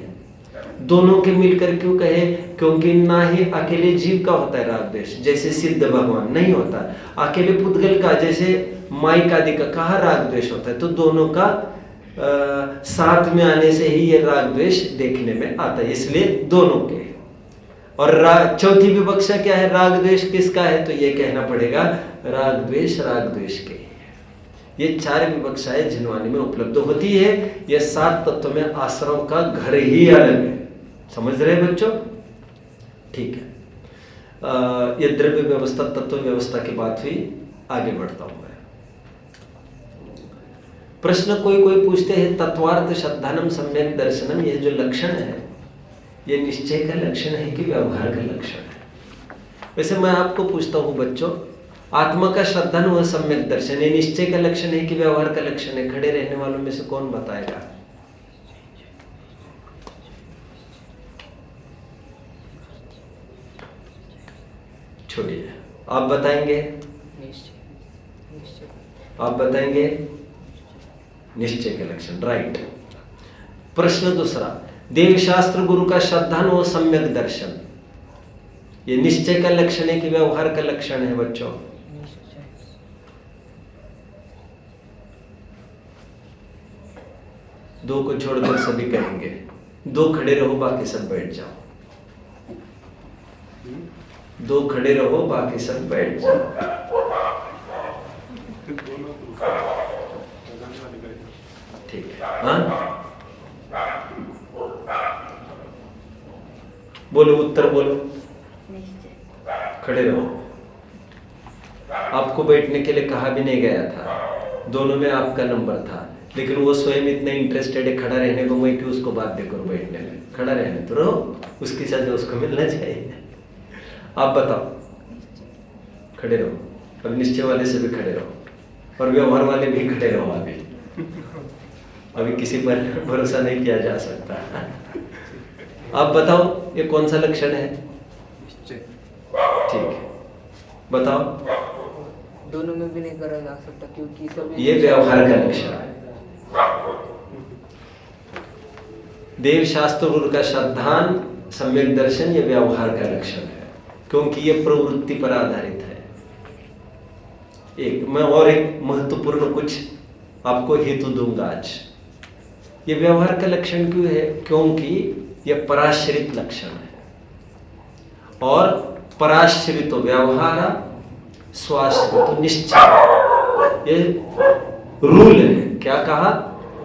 दोनों के मिलकर क्यों कहे? क्योंकि ना ही अकेले जीव का होता है राग द्वेष, जैसे सिद्ध भगवान नहीं होता। अकेले पुद्गल का, जैसे माइक आदि का कहा राग द्वेष होता है, तो दोनों का साथ में आने से ही ये राग द्वेष देखने में आता है, इसलिए दोनों के। और चौथी विवक्षा क्या है? राग द्वेष किसका है? तो ये कहना पड़ेगा राग द्वेष के। ये 4 विवक्षाएं जिनवानी में उपलब्ध होती है। ये 7 तत्वों में आश्रम का घर ही अलग है। समझ रहे हैं बच्चों? ठीक है। ये द्रव्य व्यवस्था, तत्व व्यवस्था की बात हुई, आगे बढ़ता हूं मैं। प्रश्न कोई पूछते हैं, तत्वार्थ श्रद्धानम सम्यक दर्शनम, ये जो लक्षण है ये निश्चय का लक्षण है कि व्यवहार का लक्षण है? वैसे मैं आपको पूछता हूं बच्चों, आत्मा का श्रद्धान व सम्यक दर्शन ये निश्चय का लक्षण है कि व्यवहार का लक्षण है? खड़े रहने वालों में से कौन बताएगा? छोड़िए, आप बताएंगे? आप बताएंगे निश्चय के लक्षण, राइट। प्रश्न दूसरा, देवशास्त्र गुरु का श्रद्धान व सम्यक दर्शन ये निश्चय का लक्षण है कि व्यवहार का लक्षण है बच्चों? दो को छोड़कर सभी कहेंगे। 2 खड़े रहो, बाकी सब बैठ जाओ। 2 खड़े रहो, बाकी सब बैठ जाओ। ठीक है, हाँ बोलो, उत्तर बोलो। खड़े रहो। आपको बैठने के लिए कहा भी नहीं गया था, दोनों में आपका नंबर था, लेकिन वो स्वयं इतना इंटरेस्टेड है खड़ा रहने को, मैं क्यों उसको बाध्य करूं बैठने में? खड़ा रहने तो रहो, उसकी सजा उसको मिलना चाहिए। आप बताओ। खड़े रहो। अब निश्चय वाले से भी खड़े रहो, और व्यवहार वाले भी खड़े रहो। अभी किसी पर भरोसा नहीं किया जा सकता। आप बताओ, ये कौन सा लक्षण है? ठीक है, बताओ। दोनों में भी नहीं करा जा सकता, क्योंकि सभी ये व्यवहार का लक्षण है। देव शास्त्र गुरु का श्रद्धान सम्यक दर्शन ये व्यवहार का लक्षण है, क्योंकि ये प्रवृत्ति पर आधारित है। मैं और एक महत्वपूर्ण कुछ आपको हेतु दूंगा आज। ये व्यवहार का लक्षण क्यों है? क्योंकि यह पराश्रित लक्षण है, और पराश्रित व्यवहार, स्वाश्रित निश्चय, ये रूल है। क्या कहा?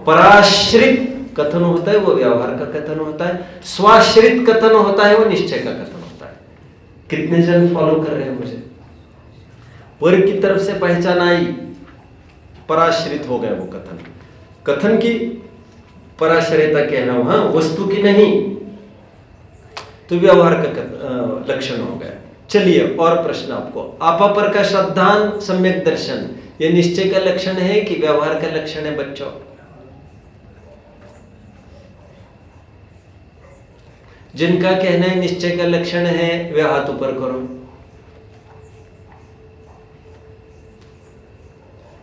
पराश्रित कथन होता है वो व्यवहार का कथन होता है, स्वाश्रित कथन होता है वो निश्चय का कथन होता है। कितने जन फॉलो कर रहे हैं मुझे? पर की तरफ से पहचान आई, पराश्रित हो गया वो कथन। कथन की पराश्रयता कहना वहां, वस्तु की नहीं, तो व्यवहार का लक्षण हो गया। चलिए, और प्रश्न आपको, आपा पर का श्रद्धान सम्यक दर्शन ये निश्चय का लक्षण है कि व्यवहार का लक्षण है बच्चों? जिनका कहना है निश्चय का लक्षण है वे हाथ ऊपर करो।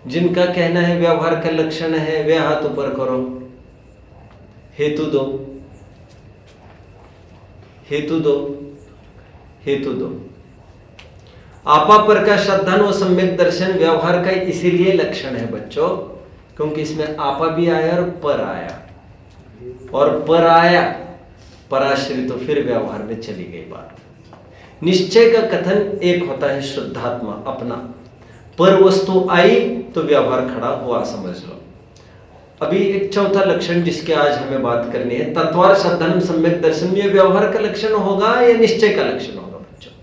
जिनका कहना है व्यवहार का लक्षण है वे हाथ ऊपर करो। हेतु दो, हेतु दो, हेतु दो। आपा पर का श्रद्धान व सम्यक दर्शन व्यवहार का इसीलिए लक्षण है बच्चों, क्योंकि इसमें आपा भी आया और पर आया, और पर आया पराश्रित, तो फिर व्यवहार में चली गई बात। निश्चय का कथन एक होता है शुद्धात्मा अपना, पर वस्तु आई तो व्यवहार खड़ा हुआ, समझ लो। अभी एक चौथा लक्षण जिसके आज हमें बात करनी है, तत्वार साधनम सम्यक दर्शन, ये व्यवहार का लक्षण होगा या निश्चय का लक्षण होगा बच्चों?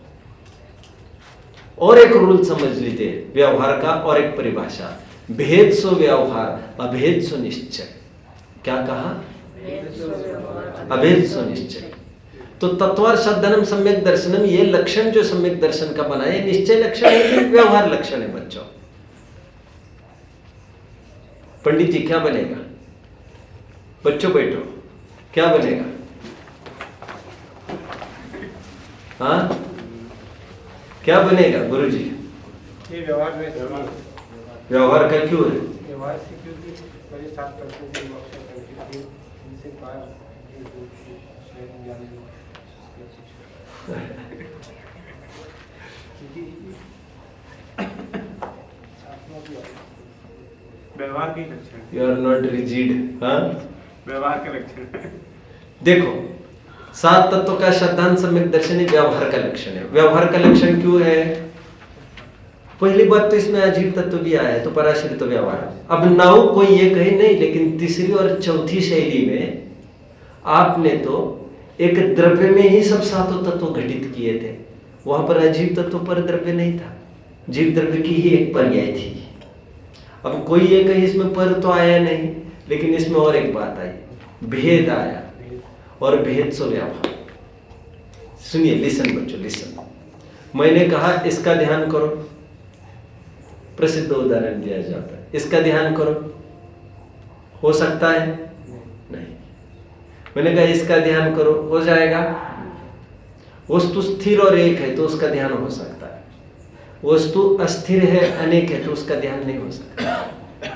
और एक रूल समझ लीजिए व्यवहार का, और एक परिभाषा, भेद सो व्यवहार अभेद सो निश्चय। क्या कहा? अभेद सो निश्चय। तो तत्वार साधनम सम्यक दर्शनम, ये लक्षण जो सम्यक दर्शन का बना है, निश्चय लक्षण है कि व्यवहार लक्षण है बच्चों? पंडित जी क्या बनेगा? बच्चों बैठो, क्या बनेगा? हाँ, क्या बनेगा गुरु जी? ये व्यवहार में व्यवहार का क्यों है? व्यवहार से क्योंकि मेरे साथ करते थे इनसे पार व्यवहार के लक्षण। You are not rigid. हाँ, व्यवहार के लक्षण। देखो, सात तत्व का श्रद्धांत सम्यक दर्शन व्यवहार का लक्षण है। व्यवहार का लक्षण क्यों है? पहली बात तो इसमें अजीब तत्व भी आया है, तो पराश्रित तो व्यवहार। अब नाउ कोई ये कहे नहीं, लेकिन तीसरी और चौथी शैली में आपने तो एक द्रव्य में ही सब सातों तत्व घटित किए थे, वहां पर अजीब तत्व पर द्रव्य नहीं था, जीव द्रव्य की ही एक पर्याय थी। अब कोई ये कहे इसमें पर तो आया नहीं, लेकिन इसमें और एक बात आई, भेद आया, और भेद सो व्यवहार। सुनिए, लिसन बच्चों, लिसन। मैंने कहा इसका ध्यान करो, प्रसिद्ध उदाहरण दिया जाता है, इसका ध्यान करो, हो सकता है? नहीं। मैंने कहा इसका ध्यान करो, हो जाएगा? वस्तु स्थिर और एक है तो उसका ध्यान हो सकता है, वस्तु अस्थिर है, अनेक है, तो उसका ध्यान नहीं हो सकता।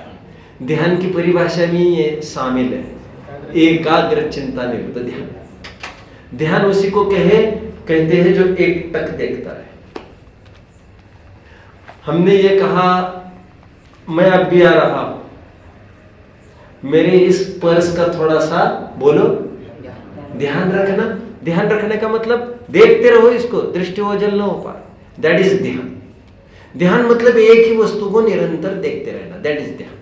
ध्यान की परिभाषा में ये शामिल है, एकाग्र चिंता निरुद्ध ध्यान। ध्यान उसी को कहते हैं जो एक टक देखता है। हमने ये कहा मैं अब भी आ रहा हूं, मेरे इस पर्स का थोड़ा सा बोलो ध्यान रखना। ध्यान रखने का मतलब देखते रहो इसको, दृष्टि ओझल न हो पाए, दैट इज ध्यान। ध्यान मतलब एक ही वस्तु को निरंतर देखते रहना, दैट इज ध्यान।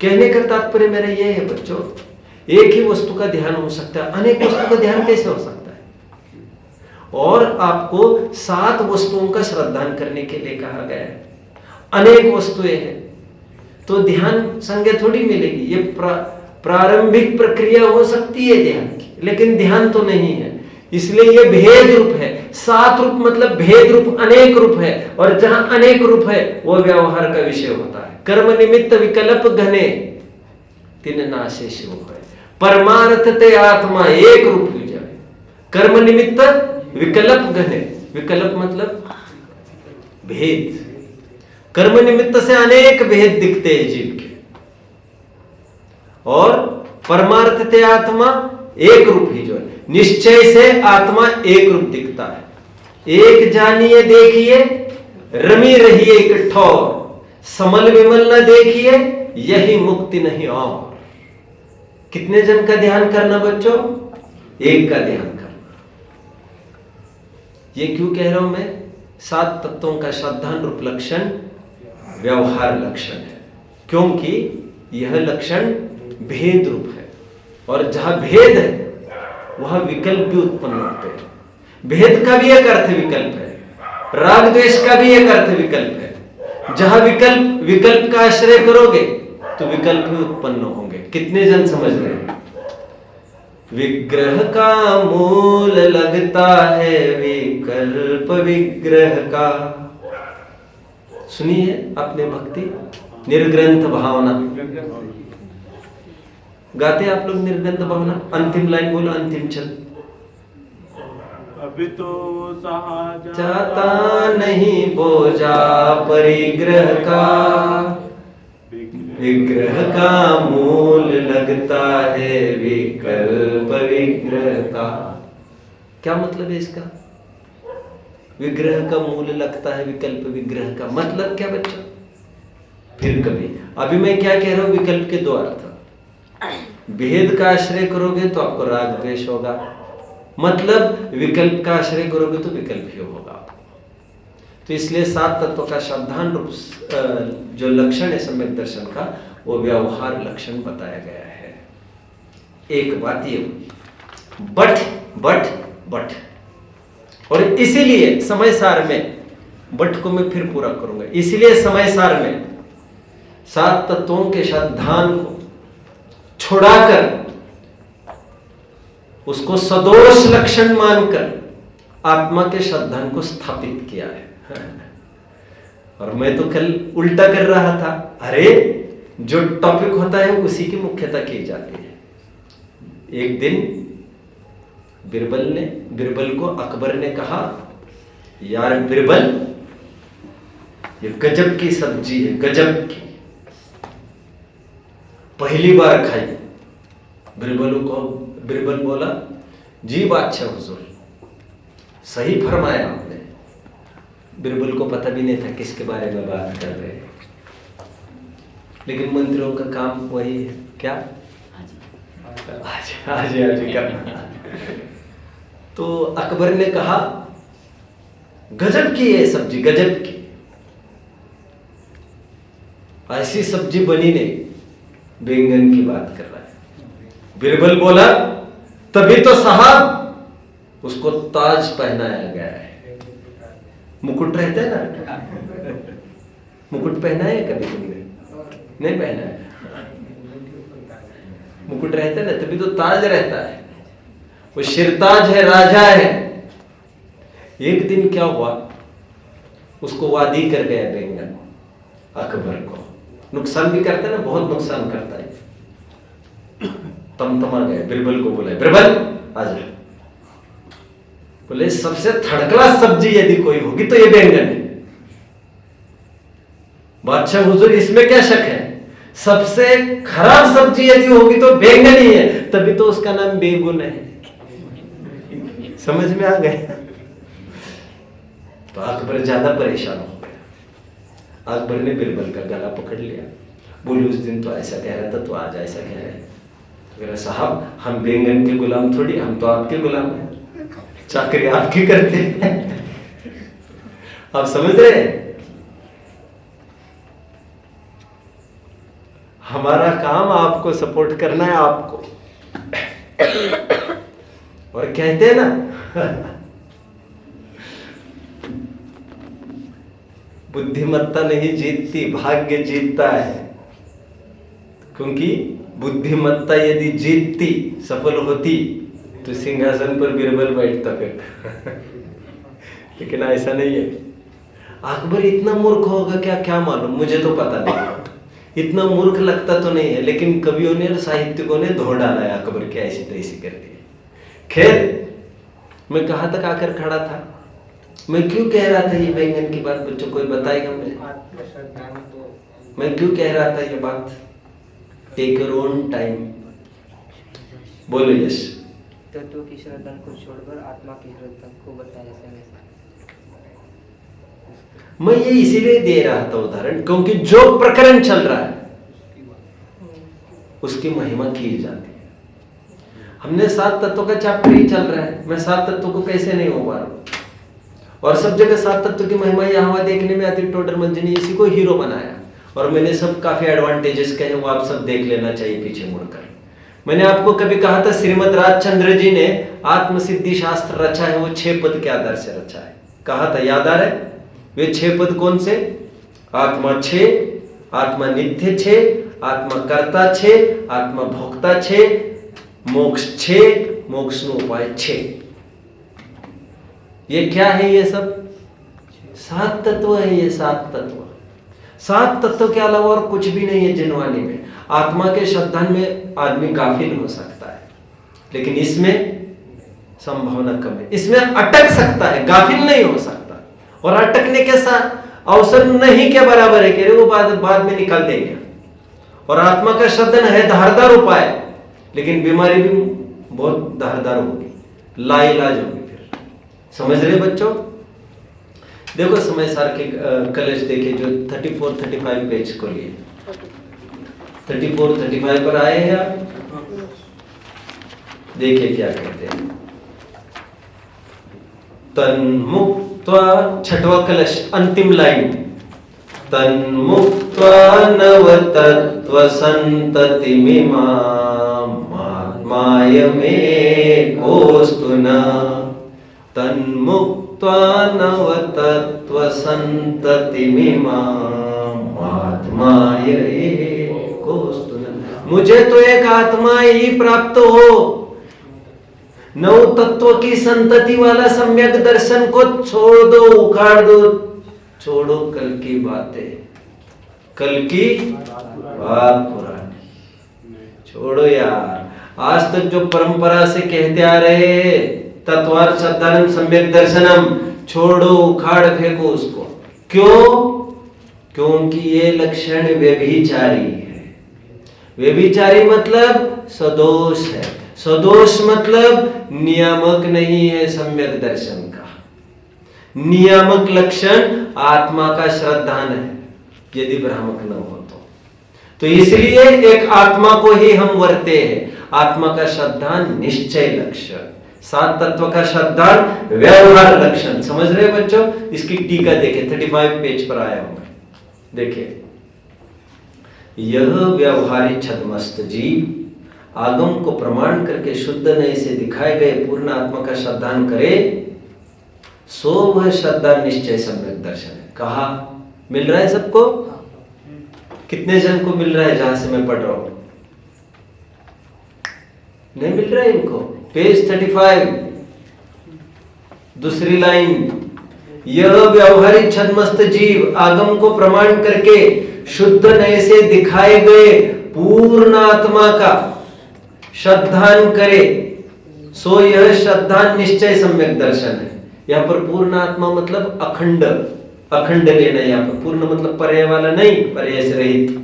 कहने का तात्पर्य मेरा ये है बच्चों, एक ही वस्तु का ध्यान हो सकता है, अनेक वस्तु का ध्यान कैसे हो सकता है? और आपको 7 वस्तुओं का श्रद्धान करने के लिए कहा गया है। अनेक वस्तुएं हैं तो ध्यान संज्ञा थोड़ी मिलेगी। ये प्रारंभिक प्रक्रिया हो सकती है ध्यान की, लेकिन ध्यान तो नहीं है, इसलिए ये भेद रूप है। 7 रूप मतलब भेद रूप, अनेक रूप है, और जहां अनेक रूप है वो व्यवहार का विषय होता है। कर्म निमित्त विकल्प घने तीन नाशे शिव है, परमार्थ ते आत्मा एक रूप हो जाए। कर्म निमित्त विकल्प घने, विकल्प मतलब भेद, कर्म निमित्त से अनेक भेद दिखते हैं जीव के, और परमार्थ ते आत्मा एक रूप ही जो है। निश्चय से आत्मा एक रूप दिखता है। एक जानिए देखिए रमी रहिए एक ठौर, समल विमल न देखिए यही मुक्ति नहीं और। कितने जन का ध्यान करना बच्चों? एक का ध्यान करना। ये क्यों कह रहा हूं मैं? 7 तत्वों का श्रद्धान रूप लक्षण व्यवहार लक्षण है, क्योंकि यह लक्षण भेद रूप है, और जहां भेद है वहां विकल्प भी उत्पन्न होते हैं। भेद का भी एक अर्थ विकल्प है, राग द्वेष का भी एक अर्थ विकल्प है। जहां विकल्प का आश्रय करोगे तो विकल्प भी उत्पन्न होंगे। कितने जन समझ रहे हैं? विग्रह का मूल लगता है विकल्प विग्रह का। सुनिए अपने भक्ति निर्ग्रंथ भावना गाते आप लोग, निर्ग्रंथ भावना। अंतिम लाइन बोलो, अंतिम छंद। अभी तो चाहता नहीं बोझा परिग्रह का, विग्रह का मूल लगता है विकल्प विग्रह का। क्या मतलब है इसका? विग्रह का मूल लगता है विकल्प विग्रह का मतलब क्या बच्चों? फिर कभी। अभी मैं क्या कह रहा हूं, विकल्प के दो अर्थ। भेद का आश्रय करोगे तो आपको राग द्वेष होगा, मतलब विकल्प का आश्रय करोगे तो विकल्प ही होगा आपको। तो इसलिए सात तत्वों का सावधान रूप जो लक्षण है सम्यक दर्शन का, वो व्यवहार लक्षण बताया गया है। एक बात ये हुई, बट बट बट, और इसीलिए समय सार में बट को मैं फिर पूरा करूंगा। इसीलिए समय सार में सात तत्वों के सावधान को छोड़ाकर उसको सदोष लक्षण मानकर आत्मा के सावधान को स्थापित किया है। और मैं तो कल उल्टा कर रहा था, अरे जो टॉपिक होता है उसी की मुख्यता की जाती है। एक दिन बिरबल को अकबर ने कहा, यार बिरबल, ये गजब की सब्जी है, गजब की, पहली बार खाई। बिरबल बोला, जी बादशाह हुजूर, सही फरमाया आपने। बिरबल को पता भी नहीं था किसके बारे में बात कर रहे हैं, लेकिन मंत्रियों का काम वही है, क्या हाजी करना। तो अकबर ने कहा, गजब की है सब्जी, गजब की, ऐसी सब्जी बनी नहीं। बैंगन की बात कर रहा है। बिरबल बोला, तभी तो साहब उसको ताज पहनाया गया है। मुकुट रहता है ना, मुकुट पहना है कभी तुमने? नहीं पहना है। मुकुट रहता है ना, तभी तो ताज रहता है। वो सिरताज है, राजा है। एक दिन क्या हुआ, उसको वादी कर गया बैंगन अकबर को। नुकसान भी करता है ना, बहुत नुकसान करता है। तमतमा गए, बिरबल को बोला, बिरबल आजा। बोले, सबसे थर्ड क्लास सब्जी यदि कोई होगी तो ये बैंगन है। बादशाह हुजूर, इसमें क्या शक है? सबसे खराब सब्जी यदि होगी तो बैंगन ही है, तभी तो उसका नाम बेगुन है। समझ में आ गया? तो अकबर ज्यादा परेशान हो गया। अकबर ने बिरबल का गला पकड़ लिया, बोले, उस दिन तो ऐसा कह रहा था, तो आज ऐसा कह रहे हैं। तो साहब, हम बैंगन के गुलाम थोड़ी, हम तो आपके गुलाम हैं, चाकरी आपकी करते हैं। आप समझ रहे हैं? हमारा काम आपको सपोर्ट करना है, आपको। और कहते हैं ना, बुद्धिमत्ता नहीं जीतती, भाग्य जीतता है। क्योंकि बुद्धिमत्ता यदि जीतती, सफल होती, तो सिंहासन पर बिरबल बैठता फिर। लेकिन ऐसा नहीं है। अकबर इतना मूर्ख होगा क्या, क्या मालूम, मुझे तो पता नहीं। इतना मूर्ख लगता तो नहीं है, लेकिन कवियों ने और साहित्यिकों ने धो डाला है अकबर की ऐसी तैसी कर दी। खैर, मैं कहां तक आकर खड़ा था? मैं क्यों कह रहा था ये बैंगन की बात? बच्चों कोई बताएगा मुझे? मैं क्यों कह रहा था ये बात? Take your own time. बोलो यश। तत्व की श्रद्धा को छोड़कर आत्मा की श्रद्धा को बताया समय। मैं ये इसीलिए दे रहा था उदाहरण, क्योंकि जो प्रकरण चल रहा है उसकी महिमा की जाती है। हमने सात तत्वों का चैप्टर ही चल रहा है, मैं सात तत्वों को कैसे नहीं हो पा रहा। और सब जगह सात तत्व की महिमा यहाँ देखने में आती। टोडर मंजी ने इसी को हीरो बनाया, और मैंने सब काफी एडवांटेजेस कहे, वो आप सब देख लेना चाहिए पीछे मुड़कर। मैंने आपको कभी कहा था, श्रीमद राजचंद्र जी ने आत्मसिद्धि शास्त्र रचा है, वो 6 पद के आधार से रचा है। कहा था, याद आ रहा है? वे 6 पद कौन से? आत्मा 6, आत्मा नित्य 6, आत्मा कर्ता 6, आत्मा भोक्ता 6, मोक्ष 6, मोक्ष नो उपाय 6। ये क्या है? ये सब 7 तत्व है। ये 7 तत्व, 7 तत्व के अलावा और कुछ भी नहीं है जिनवानी में। आत्मा के श्रद्धान में आदमी गाफिल हो सकता है, लेकिन इसमें संभावना कम है। इसमें अटक सकता है, गाफिल नहीं हो सकता। और अटकने के साथ अवसर नहीं के बराबर है कि वो बाद में निकाल देंगे। और आत्मा का श्रद्धन है धारदार उपाय, लेकिन बीमारी भी बहुत धारदार होगी, लाइलाज होगी। फिर समझ रहे बच्चों? देखो समय सार के कलश देखे जो 34-35 पेज को लिए 34-35 पर आए हैं आप। देखिए क्या कहते हैं। तन्मुक्त्वा, छठवा कलश अंतिम लाइन, तन्मुक्त्वा नवतत्व संततिमिमात्मायमेकोऽस्तु न, तन्मुक्त्वा नवतत्व संततिमिमात्मायमेकोऽस्तु न। मुझे तो एक आत्मा ही प्राप्त हो, नौ तत्व की संतति वाला सम्यक दर्शन को छोड़ दो, उखाड़ दो, छोड़ो कल की बातें, कल की बात पुरानी छोड़ो यार। आज तक जो परंपरा से कहते आ रहे तत्वार्थ श्रद्धानम सम्यक दर्शनम, छोड़ो उखाड़ फेंको उसको। क्यों? क्योंकि ये लक्षण व्यभिचारी है। व्यभिचारी मतलब सदोष है। सदोष मतलब नियामक नहीं है सम्यक दर्शन का। नियामक लक्षण आत्मा का श्रद्धान है, यदि भ्रामक न हो तो इसलिए एक आत्मा को ही हम वरते हैं। आत्मा का श्रद्धान निश्चय लक्षण, सात तत्व का श्रद्धान व्यवहार लक्षण। समझ रहे हो बच्चों? इसकी टीका देखें, 35 पेज पर आया हूं। देखिए, यह व्यवहारिक छद्मस्त जीव आगम को प्रमाण करके शुद्ध नए से दिखाए गए पूर्ण आत्मा का श्रद्धान करे, सो वह श्रद्धा निश्चय सम्यक दर्शन है। कहा मिल रहा है सबको? कितने जन को मिल रहा है जहां से मैं पढ़ रहा हूं? नहीं मिल रहा है इनको? पेज 35 दूसरी लाइन, यह व्यवहारिक छद्मस्त जीव आगम को प्रमाण करके शुद्ध नए से दिखाए गए पूर्ण आत्मा का श्रद्धान करे, सो यह श्रद्धान निश्चय सम्यक दर्शन है। यहां पर पूर्ण आत्मा मतलब अखंड, अखंड लेना। यहां पर पूर्ण मतलब पर्याय वाला नहीं, पर्याय से रहित।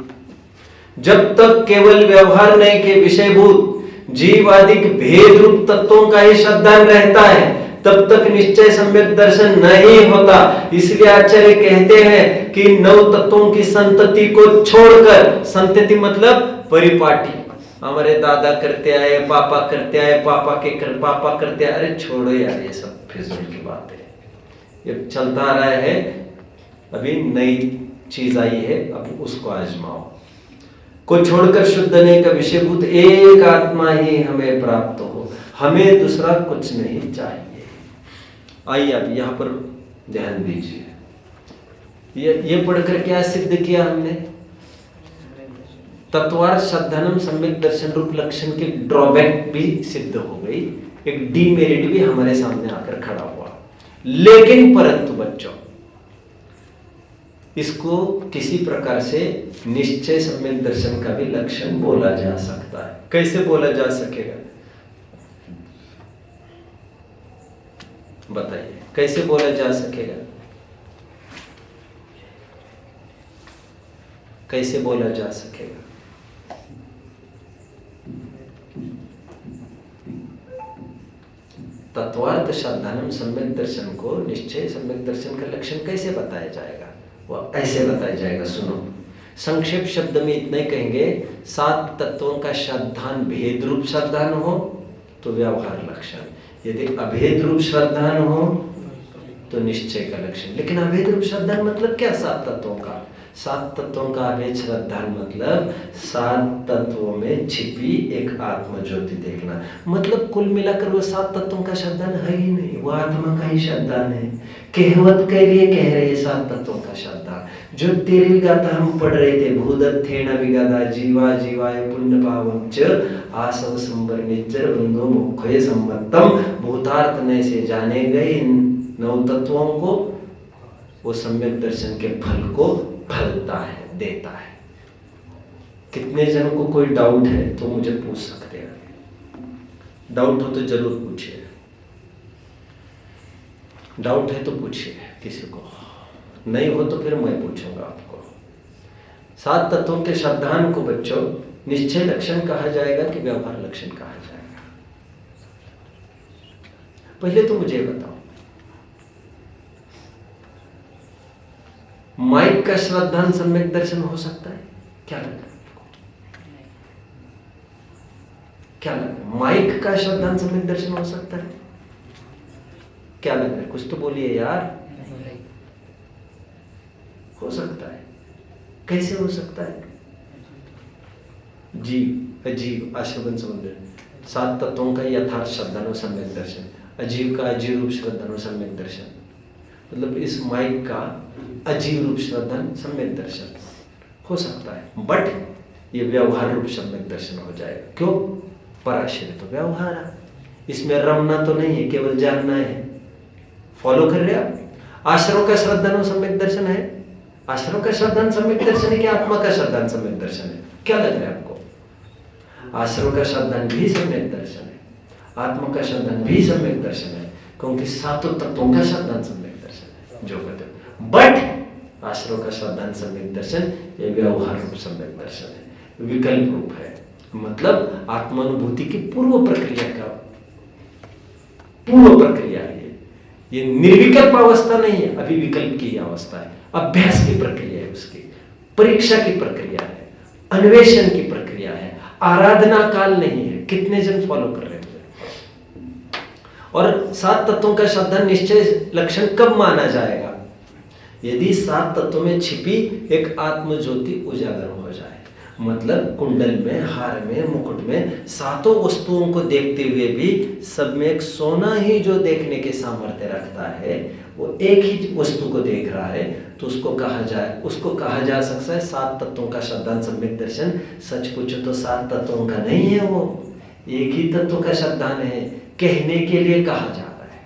जब तक केवल व्यवहार नहीं के विषयभूत जीवादिक भेद रूप तत्वों का ही श्रद्धान रहता है, तब तक निश्चय सम्यक दर्शन नहीं होता। इसलिए आचार्य कहते हैं कि नौ तत्वों की संतति को छोड़कर, संतति मतलब परिपाटी, हमारे दादा करते आए, पापा करते आए, पापा करते आए, अरे छोड़ो यार ये सब फिजूल की बात है। ये चलता आ रहा है, अभी नई चीज आई है, अब उसको आजमाओ। को छोड़कर शुद्ध नहीं का विषयभूत एक आत्मा ही हमें प्राप्त हो, हमें दूसरा कुछ नहीं चाहिए। आइए अब यहां पर ध्यान दीजिए। ये पढ़कर क्या सिद्ध किया हमने? तत्वार्थ श्रद्धानम सम्यक दर्शन रूप लक्षण की ड्रॉबैक भी सिद्ध हो गई, एक डीमेरिट भी हमारे सामने आकर खड़ा हुआ। लेकिन परंतु बच्चों, इसको किसी प्रकार से निश्चय सम्यक दर्शन का भी लक्षण बोला जा सकता है। कैसे बोला जा सकेगा बताइए, कैसे बोला जा सकेगा? कैसे बोला जा सकेगा? तत्वार्थ श्रद्धानम सम्यक दर्शन को निश्चय सम्यक दर्शन का लक्षण कैसे बताया जाएगा? वह ऐसे बताया जाएगा, सुनो। संक्षेप शब्द में इतना ही कहेंगे, सात तत्वों का श्रद्धान भेद रूप श्रद्धान हो तो व्यवहार लक्षण, यदि अभेद रूप श्रद्धान हो तो निश्चय का लक्षण। लेकिन अभेद रूप श्रद्धान मतलब क्या? सात तत्वों का, सात तत्वों का अभेद श्रद्धान मतलब सात तत्वों में छिपी एक आत्म ज्योति देखना। मतलब कुल मिलाकर वो सात तत्वों का श्रद्धान है ही नहीं, वो आत्मा का ही श्रद्धान है। कहवत के लिए कह रहे सात तत्वों का श्रद्धान। जो तेरे गाथा हम पढ़ रहे थे, भूदत्थेन विगाधा जीवा जीवाय पुण्य पावं च आसव संबर निज्जर बंधो मुख्य सम्मतम, भूतार्थ ने से जाने गए इन नौ तत्वों को, वो सम्यक दर्शन के फल को फलता है, देता है। कितने जनों को कोई डाउट है तो मुझे पूछ सकते हैं। डाउट हो तो जरूर पूछिए, डाउट है तो पूछिए किसी को, नहीं हो तो फिर मैं पूछूंगा आपको। सात तत्वों के श्रद्धान को बच्चों निश्चय लक्षण कहा जाएगा कि व्यवहार लक्षण कहा जाएगा? पहले तो मुझे बताओ, माइक का श्रद्धान सम्यक दर्शन हो सकता है? क्या लगता है? क्या लगता है? माइक का श्रद्धान सम्यक दर्शन हो सकता है? क्या लग रहा है? कुछ तो बोलिए यार। हो सकता है। कैसे हो सकता है? जीव अजीव आश्रवण समुद्र, 7 तत्वों का यथार्थ श्रद्धानु सम्यक दर्शन, अजीव का अजीव रूप श्रद्धानु सम्यक दर्शन, मतलब इस माइक का अजीव रूप श्रद्धान सम्यक दर्शन हो सकता है, बट ये व्यवहार रूप सम्यक दर्शन हो जाएगा। क्यों? पराश्रय तो व्यवहार है, इसमें रमना तो नहीं है, केवल जानना है। फॉलो कर रहे आप? आश्रम का श्रद्धानु सम्यक दर्शन है? आश्रम का श्रद्धान सम्यक दर्शन है कि आत्मा का श्रद्धान सम्यक दर्शन है? क्या लग रहा है आपको? आश्रम का श्रद्धान भी सम्यक दर्शन है, आत्मा का श्रद्धान भी सम्यक दर्शन है, क्योंकि 7 तत्वों का श्रद्धान सम्यक दर्शन है जो कहते हैं। बट आश्रम का श्रद्धान सम्यक दर्शन ये व्यवहार रूप सम्यक दर्शन है, विकल्प रूप है, मतलब आत्मानुभूति की पूर्व प्रक्रिया है। ये निर्विकल्प अवस्था नहीं है, अभी विकल्प की अवस्था है, अभ्यास की प्रक्रिया है, उसकी परीक्षा की प्रक्रिया है, अन्वेषण की प्रक्रिया है, आराधना काल नहीं है। कितने जन फॉलो कर रहे हैं? और 7 तत्वों का श्रद्धान निश्चय लक्षण कब माना जाएगा? यदि 7 तत्वों में छिपी एक आत्म ज्योति उजागर हो जाए, मतलब कुंडल में, हार में, मुकुट में 7 वस्तुओं को देखते हुए भी सब में एक सोना ही जो देखने के सामर्थ्य रखता है, वो एक ही वस्तु को देख रहा है, तो उसको कहा जा सकता है 7 तत्वों का श्रद्धान सम्यक दर्शन। सच पूछो तो 7 तत्वों का नहीं है, वो एक ही तत्व का श्रद्धान है, कहने के लिए कहा जा रहा है,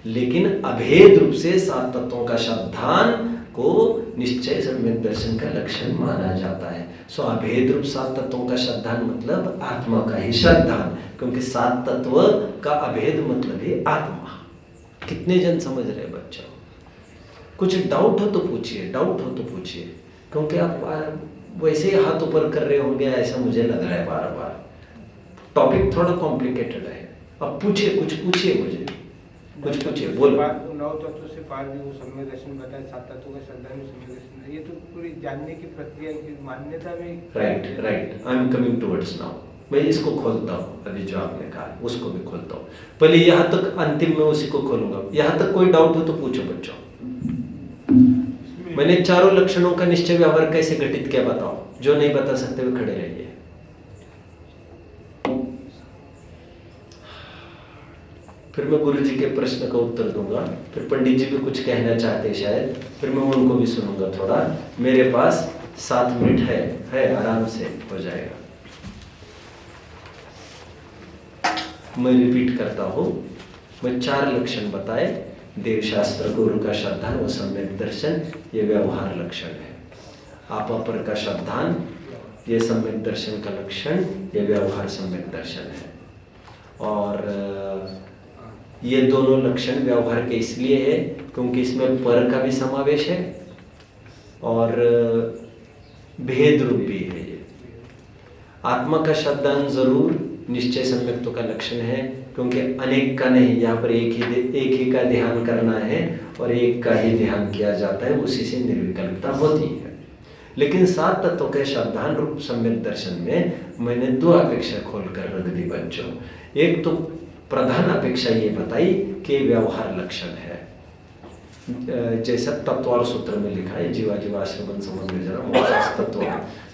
लेकिन अभेद रूप से 7 तत्वों का श्रद्धान को निश्चय सम्यक दर्शन का लक्षण माना जाता है। सो अभेद रूप 7 तत्वों का श्रद्धान मतलब आत्मा का ही श्रद्धान, क्योंकि 7 तत्व का अभेद मतलब ही आत्मा। कितने जन समझ रहे बच्चों? कुछ डाउट हो तो पूछिए, क्योंकि आप वैसे ही हाथ ऊपर कर रहे होंगे ऐसा मुझे लग रहा है बार बार। टॉपिक थोड़ा कॉम्प्लिकेटेड है, अब पूछिए, कुछ पूछिए, मुझे कुछ पूछिए, बोलो। 9 तत्वों से पार भी वो सम्यक दर्शन बताए, 7 तत्वों का श्रद्धान सम्यक दर्शन, ये तो पूरी जानने की प्रक्रिया की मान्यता में। Right, I am coming towards now. मैं इसको खोलता हूँ, अभी जो आपने कहा उसको भी खोलता हूँ। पहले यहाँ तक, अंतिम में उसी को खोलूंगा। यहाँ तक कोई डाउट हो तो पूछो बच्चों। मैंने चारों लक्षणों का निश्चय व्यवहार कैसे घटित किया बताओ। जो नहीं बता सकते वे खड़े रहिए। फिर मैं गुरु जी के प्रश्न का उत्तर दूंगा, फिर पंडित जी भी कुछ कहना चाहते शायद, फिर मैं उनको भी सुनूंगा थोड़ा। मेरे पास 7 मिनट है, आराम से हो जाएगा। मैं रिपीट करता हूँ, मैं 4 लक्षण बताए। देवशास्त्र, गुरु का श्रद्धान व सम्यक दर्शन, ये व्यवहार लक्षण है। आपापर का श्रद्धान, ये सम्यक दर्शन का लक्षण, ये व्यवहार सम्यक दर्शन है। और ये दोनों लक्षण व्यवहार के इसलिए है क्योंकि इसमें पर का भी समावेश है और भेद रूप भी है। ये आत्मा का श्रद्धान जरूर निश्चय सम्यक्त्व का लक्षण है, क्योंकि अनेक का नहीं, यहाँ पर एक ही का ध्यान करना है और एक का ही ध्यान किया जाता है, उसी से निर्विकल्पता होती है। लेकिन 7 तत्वों के श्रद्धान रूप सम्यक दर्शन में मैंने 2 अपेक्षा खोलकर रख दी बच्चों। एक तो प्रधान अपेक्षा ये बताई कि व्यवहार लक्षण है, जैसा तत्वार सूत्र में लिखा है, जीवा जीवाश्रमण संबंध जरा तत्व।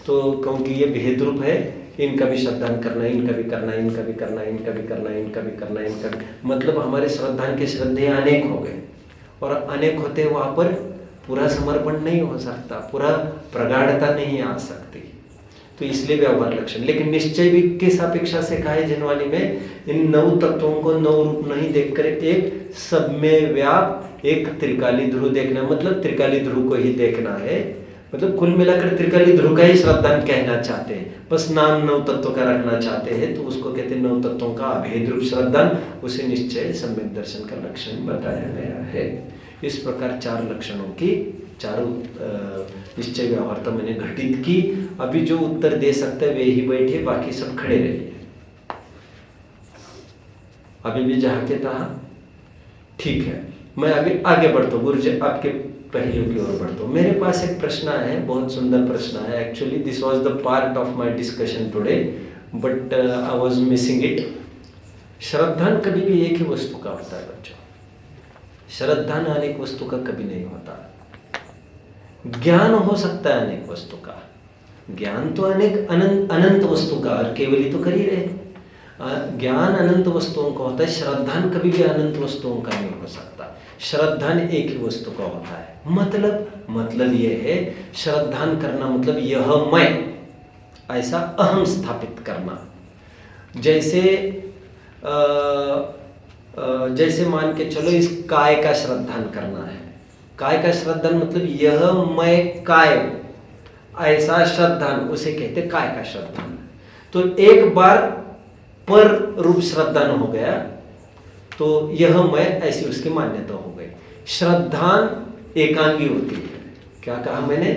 तो क्योंकि ये भेद रूप है, इनका भी श्रद्धान करना, इनका भी करना, इनका भी करना, इनका भी करना, इनका भी करना, इनका भी, मतलब हमारे श्रद्धान के श्रद्धे अनेक हो गए, और अनेक होते वहां पर पूरा समर्पण नहीं हो सकता, पूरा प्रगाढ़ता नहीं आ सकती, तो इसलिए व्यवहार लक्षण। लेकिन निश्चय भी किस अपेक्षा से कहा है जिनवानी में, इन 9 तत्वों को 9 रूप नहीं देखकर एक सब में व्याप एक त्रिकाली ध्रुव देखना, मतलब त्रिकाली ध्रुव को ही देखना है, मतलब कुल मिलाकर त्रिकाली ध्रुव का ही श्रद्धान कहना चाहते हैं, बस नाम 9 तत्व का रखना चाहते हैं, तो उसको कहते हैं 9 तत्वों का अभेद रूप श्रद्धान, उसे निश्चय सम्यक दर्शन का लक्षण बताया गया है। इस प्रकार 4 लक्षणों की चारों निश्चय व्यवहारता मैंने घटित की। अभी जो उत्तर दे सकते वे ही बैठे, बाकी सब खड़े रहिए। अभी भी जहाँ के तहाँ ठीक है। मैं अभी आगे बढ़ता हूँ। गुरु जी आपके पहलू की ओर बढ़ता हूँ। मेरे पास एक प्रश्न है, बहुत सुंदर प्रश्न है। Actually this was the part of my discussion today but I was missing it. श्रद्धान कभी भी एक ही वस्तु का होता है बच्चों। श्रद्धान अनेक वस्तु का कभी नहीं होता। ज्ञान हो सकता है अनेक वस्तु का, ज्ञान तो अनेक अनंत वस्तु का, और केवल ही तो कर ही रहे। ज्ञान अनंत वस्तुओं का होता है, श्रद्धान कभी भी अनंत वस्तुओं का नहीं हो सकता। श्रद्धान एक ही वस्तु का होता है। मतलब यह है, श्रद्धान करना मतलब यह मैं, ऐसा अहम स्थापित करना। जैसे मान के चलो इस काय का श्रद्धान करना है। काय का श्रद्धान मतलब यह मैं काय, ऐसा श्रद्धान, उसे कहते काय का श्रद्धान। तो एक बार पर रूप श्रद्धान हो गया तो यह मैं ऐसी उसकी मान्यता हो गई। श्रद्धान एकांगी होती है। क्या कहा मैंने?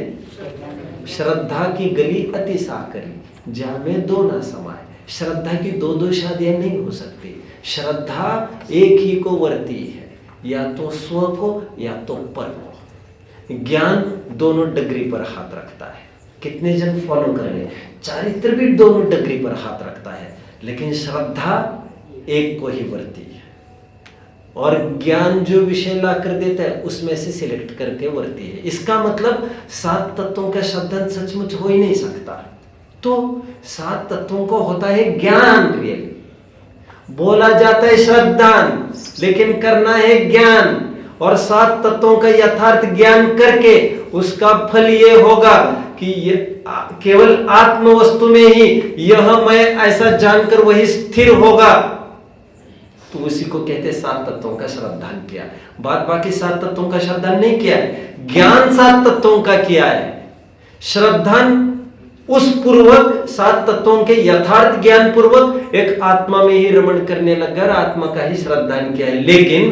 श्रद्धा की गली अति साकरी, जा में दो ना समाये। श्रद्धा की दो शादियां नहीं हो सकती। श्रद्धा एक ही को वर्ती है, या तो स्व को या तो पर को। ज्ञान दोनों डिग्री पर हाथ रखता है। कितने जन फॉलो कर रहे हैं? चारित्र भी दोनों डिग्री पर हाथ रखता है, लेकिन श्रद्धा एक को ही वर्ती है। और ज्ञान जो विषय ला कर देता है उसमें से सिलेक्ट करके वर्ती है। इसका मतलब 7 तत्वों का श्रद्धान सचमुच हो ही नहीं सकता। तो 7 तत्वों को होता है ज्ञान। रियल बोला जाता है श्रद्धान, लेकिन करना है ज्ञान। और 7 तत्वों का यथार्थ ज्ञान करके उसका फल ये होगा कि ये केवल आत्म वस्तु में ही यह मैं ऐसा जानकर वही स्थिर होगा। तो उसी को कहते 7 तत्वों का श्रद्धान किया। बाकी 7 तत्वों का श्रद्धान नहीं किया है, ज्ञान 7 तत्वों का किया है। श्रद्धान उस पूर्वक 7 तत्वों के यथार्थ ज्ञान पूर्वक एक आत्मा में ही रमण करने लगा, आत्मा का ही श्रद्धान किया है। लेकिन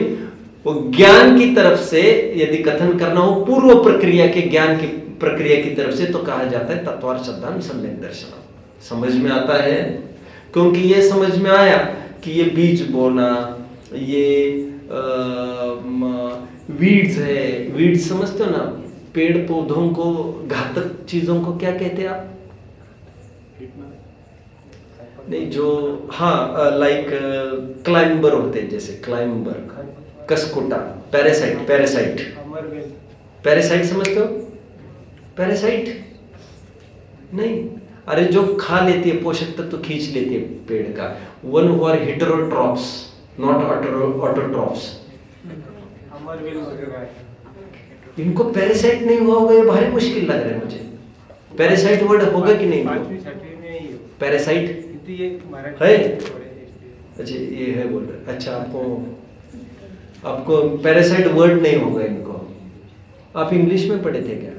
वो ज्ञान की तरफ से यदि कथन करना हो पूर्व प्रक्रिया के ज्ञान की प्रक्रिया की तरफ से, तो कहा जाता है तत्वार श्रद्धान सम्यक दर्शन। समझ में आता है? क्योंकि ये समझ में आया कि ये बीज बोना, ये वीड्स है। वीड्स समझते हो ना? पेड़ पौधों को, घातक चीजों को क्या कहते हैं आप? नहीं, जो लाइक क्लाइंबर होते हैं, जैसे क्लाइंबर, कसकुटा, पैरासाइट समझते हो? पैरासाइट नहीं, अरे जो खा लेती है, पोषक तत्व खींच लेती है पेड़ का। One who are heterotrophs, not autotrophs. इनको पैरासाइट नहीं हुआ होगा, ये भारी मुश्किल लग रहा है मुझे। पैरासाइट वर्ड होगा कि नहीं? पैरासाइट है? अच्छा, ये है बोल रहे। अच्छा, आपको पैरासाइट वर्ड नहीं होगा इनको। आप इंग्लिश में पढ़े थे क्या?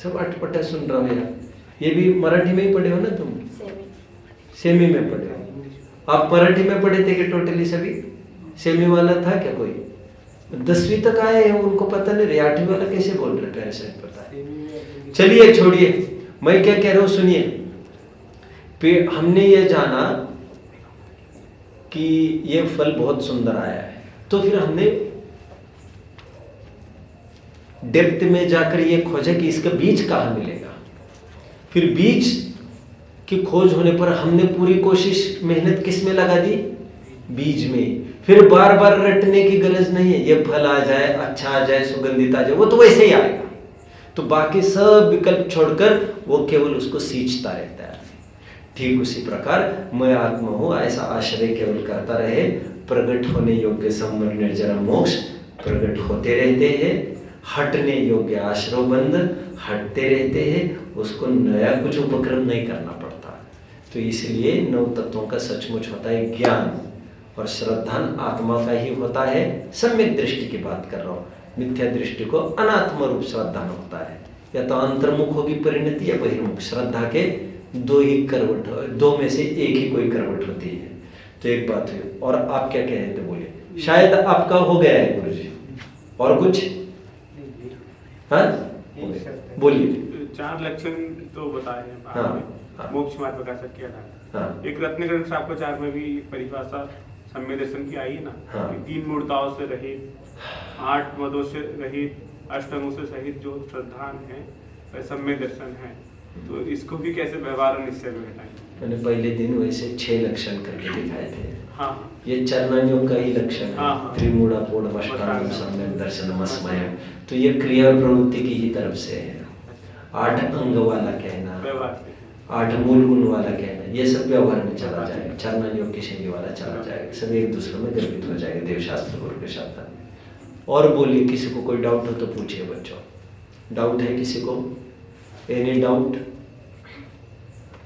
सब अटपटा सुन रहा हूँ यार। ये भी मराठी में ही पढ़े हो ना तुम? सेमी में पढ़े हो। आप मराठी में पढ़े थे कि टोटली सभी? सेमी वाला था क्या कोई? 10वीं तक आए हैं उनको पता नहीं, 8वीं वाला कैसे बोल रहे? पैरासाइट पता है। चलिए छोड़िए, मैं क्या कह रहा हूँ सुनिए। हमने ये जाना कि ये फल बहुत सुंदर आया है, तो फिर हमने डेप्थ में जाकर ये खोजा कि इसका बीज कहाँ मिलेगा। फिर बीज की खोज होने पर हमने पूरी कोशिश, मेहनत किस में लगा दी? बीज में। फिर बार बार रटने की गरज नहीं है। ये फल आ जाए, अच्छा आ जाए, सुगंधित आ जाए, वो तो वैसे ही आएगा। तो बाकी सब विकल्प छोड़कर वो केवल उसको सींचता रहता है। ठीक उसी प्रकार मैं आत्मा हूं ऐसा आश्रय केवल करता रहे। प्रकट होने योग्य संवर निर्जरा मोक्ष प्रकट होते रहते हैं, हटने योग्य आश्रय बंद हटते रहते हैं। उसको नया कुछ उपक्रम नहीं करना पड़ता। तो इसलिए 9 तत्वों का सचमुच होता है ज्ञान, और श्रद्धान आत्मा का ही होता है। सम्यक दृष्टि की बात कर रहा हूँ। मिथ्या दृष्टि को अनात्म रूप श्रद्धान होता है। या तो अंतर्मुख होगी परिणति या बहिर्मुख। श्रद्धा के 2 ही करवट, 2 में से एक ही कोई करवट होती है। तो एक बात हुई। और आप क्या कह रहे थे? बोलिए। शायद आपका हो गया है गुरु जी। और कुछ? हाँ बोलिए। 4 लक्षण तो बताए हैं। मोक्ष मार्ग प्रकाशक के आधार। एक रत्न ग्रंथ आपको 4 में भी परिभाषा सम्य दर्शन की आई है ना हाँ। कि 3 मूर्ताओं से रहित, 8 मदों से रहित, अष्टंगों से सहित जो श्रद्धान है वह सम्य दर्शन है। तो इसको भी कैसे व्यवहार निश्चय में घटाएं? मैंने पहले दिन वैसे 6 लक्षण करके दिखाए थे। हाँ ये चरणों का ही लक्षण है। हाँ। त्रिमूढ़ पूर्णमष्टांगम सम्यक दर्शनमस्मयम्। तो ये क्रिया और प्रवृत्ति की ही तरफ से है। 8 अंग वाला कहना, व्यवहार से 8 मूल गुण वाला कहना, ये सब व्यवहार में चला जाएगा। चरण योग की शैली वाला चला जाएगा, सब एक दूसरे में गर्भित हो जाएगा देवशास्त्र वर्ग के साथ। और बोलिए, किसी को कोई डाउट हो तो पूछिए बच्चों। डाउट है किसी को? Any doubt?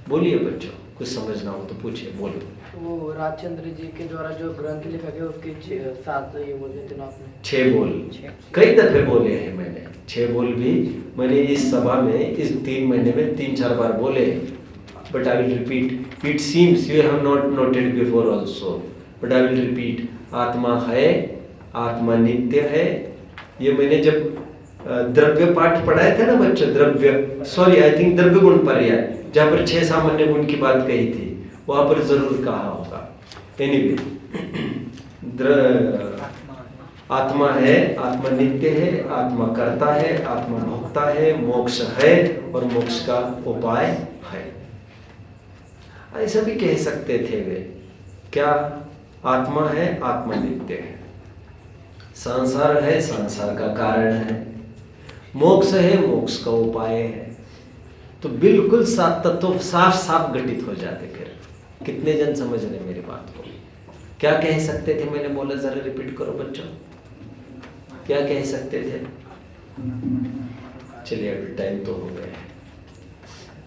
बोलिए बच्चों, कुछ समझना हो तो पूछिए, बोलो। वो राजचंद्र जी के द्वारा जो ग्रंथ लिखा गया उसके 7 ये बोले थे ना आपने? 6 बोल कई दफे बोले हैं मैंने। 6 बोल भी मैंने इस सभा में इस 3 महीने में 3-4 बार बोले। But I will repeat, it seems you have not noted before also, but I will repeat. आत्मा है, आत्मा नित्य है। ये मैंने जब द्रव्य पाठ पढ़ाया था ना बच्चों, द्रव्य सॉरी आई थिंक द्रव्य गुण पर्याय, जहाँ पर 6 सामान्य गुण की बात कही थी, वहां पर जरूर कहा होगा। एनीवे, आत्मा है, आत्मा नित्य है, आत्मा करता है, आत्मा भोगता है, मोक्ष है और मोक्ष का उपाय है। ऐसा भी कह सकते थे वे। क्या? आत्मा है, आत्मा नित्य है। संसार है, संसार का कारण है। मोक्ष है, मोक्ष का उपाय है। तो बिल्कुल सात तत्व साफ साफ घटित हो जाते। फिर कितने जन समझ रहे मेरी बात को? क्या कह सकते थे? मैंने बोला, जरा रिपीट करो बच्चों, क्या कह सकते थे? चलिए अभी टाइम तो हो गया है।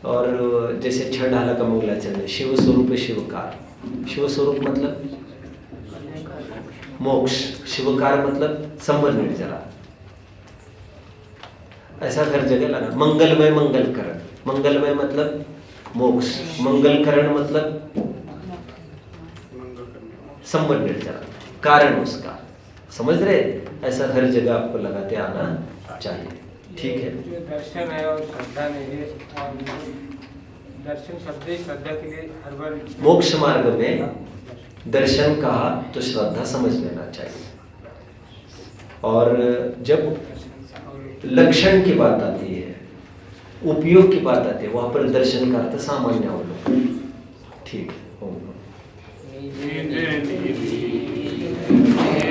और जैसे 6 ढाला का मंगलाचरण, शिव स्वरूप शिवकार। शिव स्वरूप मतलब मोक्ष, शिवकार मतलब संबर निर्जरा। ऐसा हर जगह लगा। मंगलमय मंगलकरण, मंगलमय मतलब मोक्ष, मंगलकरण मतलब संबर निर्जरा, कारण उसका। समझ रहे? ऐसा हर जगह आपको लगाते आना चाहिए। ठीक है। जो दर्शन है और श्रद्धा नहीं है, और दर्शन शब्द ही श्रद्धा के लिए हर बार मोक्ष मार्ग में दर्शन कहा तो श्रद्धा समझ लेना चाहिए। और जब लक्षण की बात आती है, उपयोग की बात आती है, वहां पर दर्शन का अर्थ सामान्य अवलोकन। ठीक है। नींद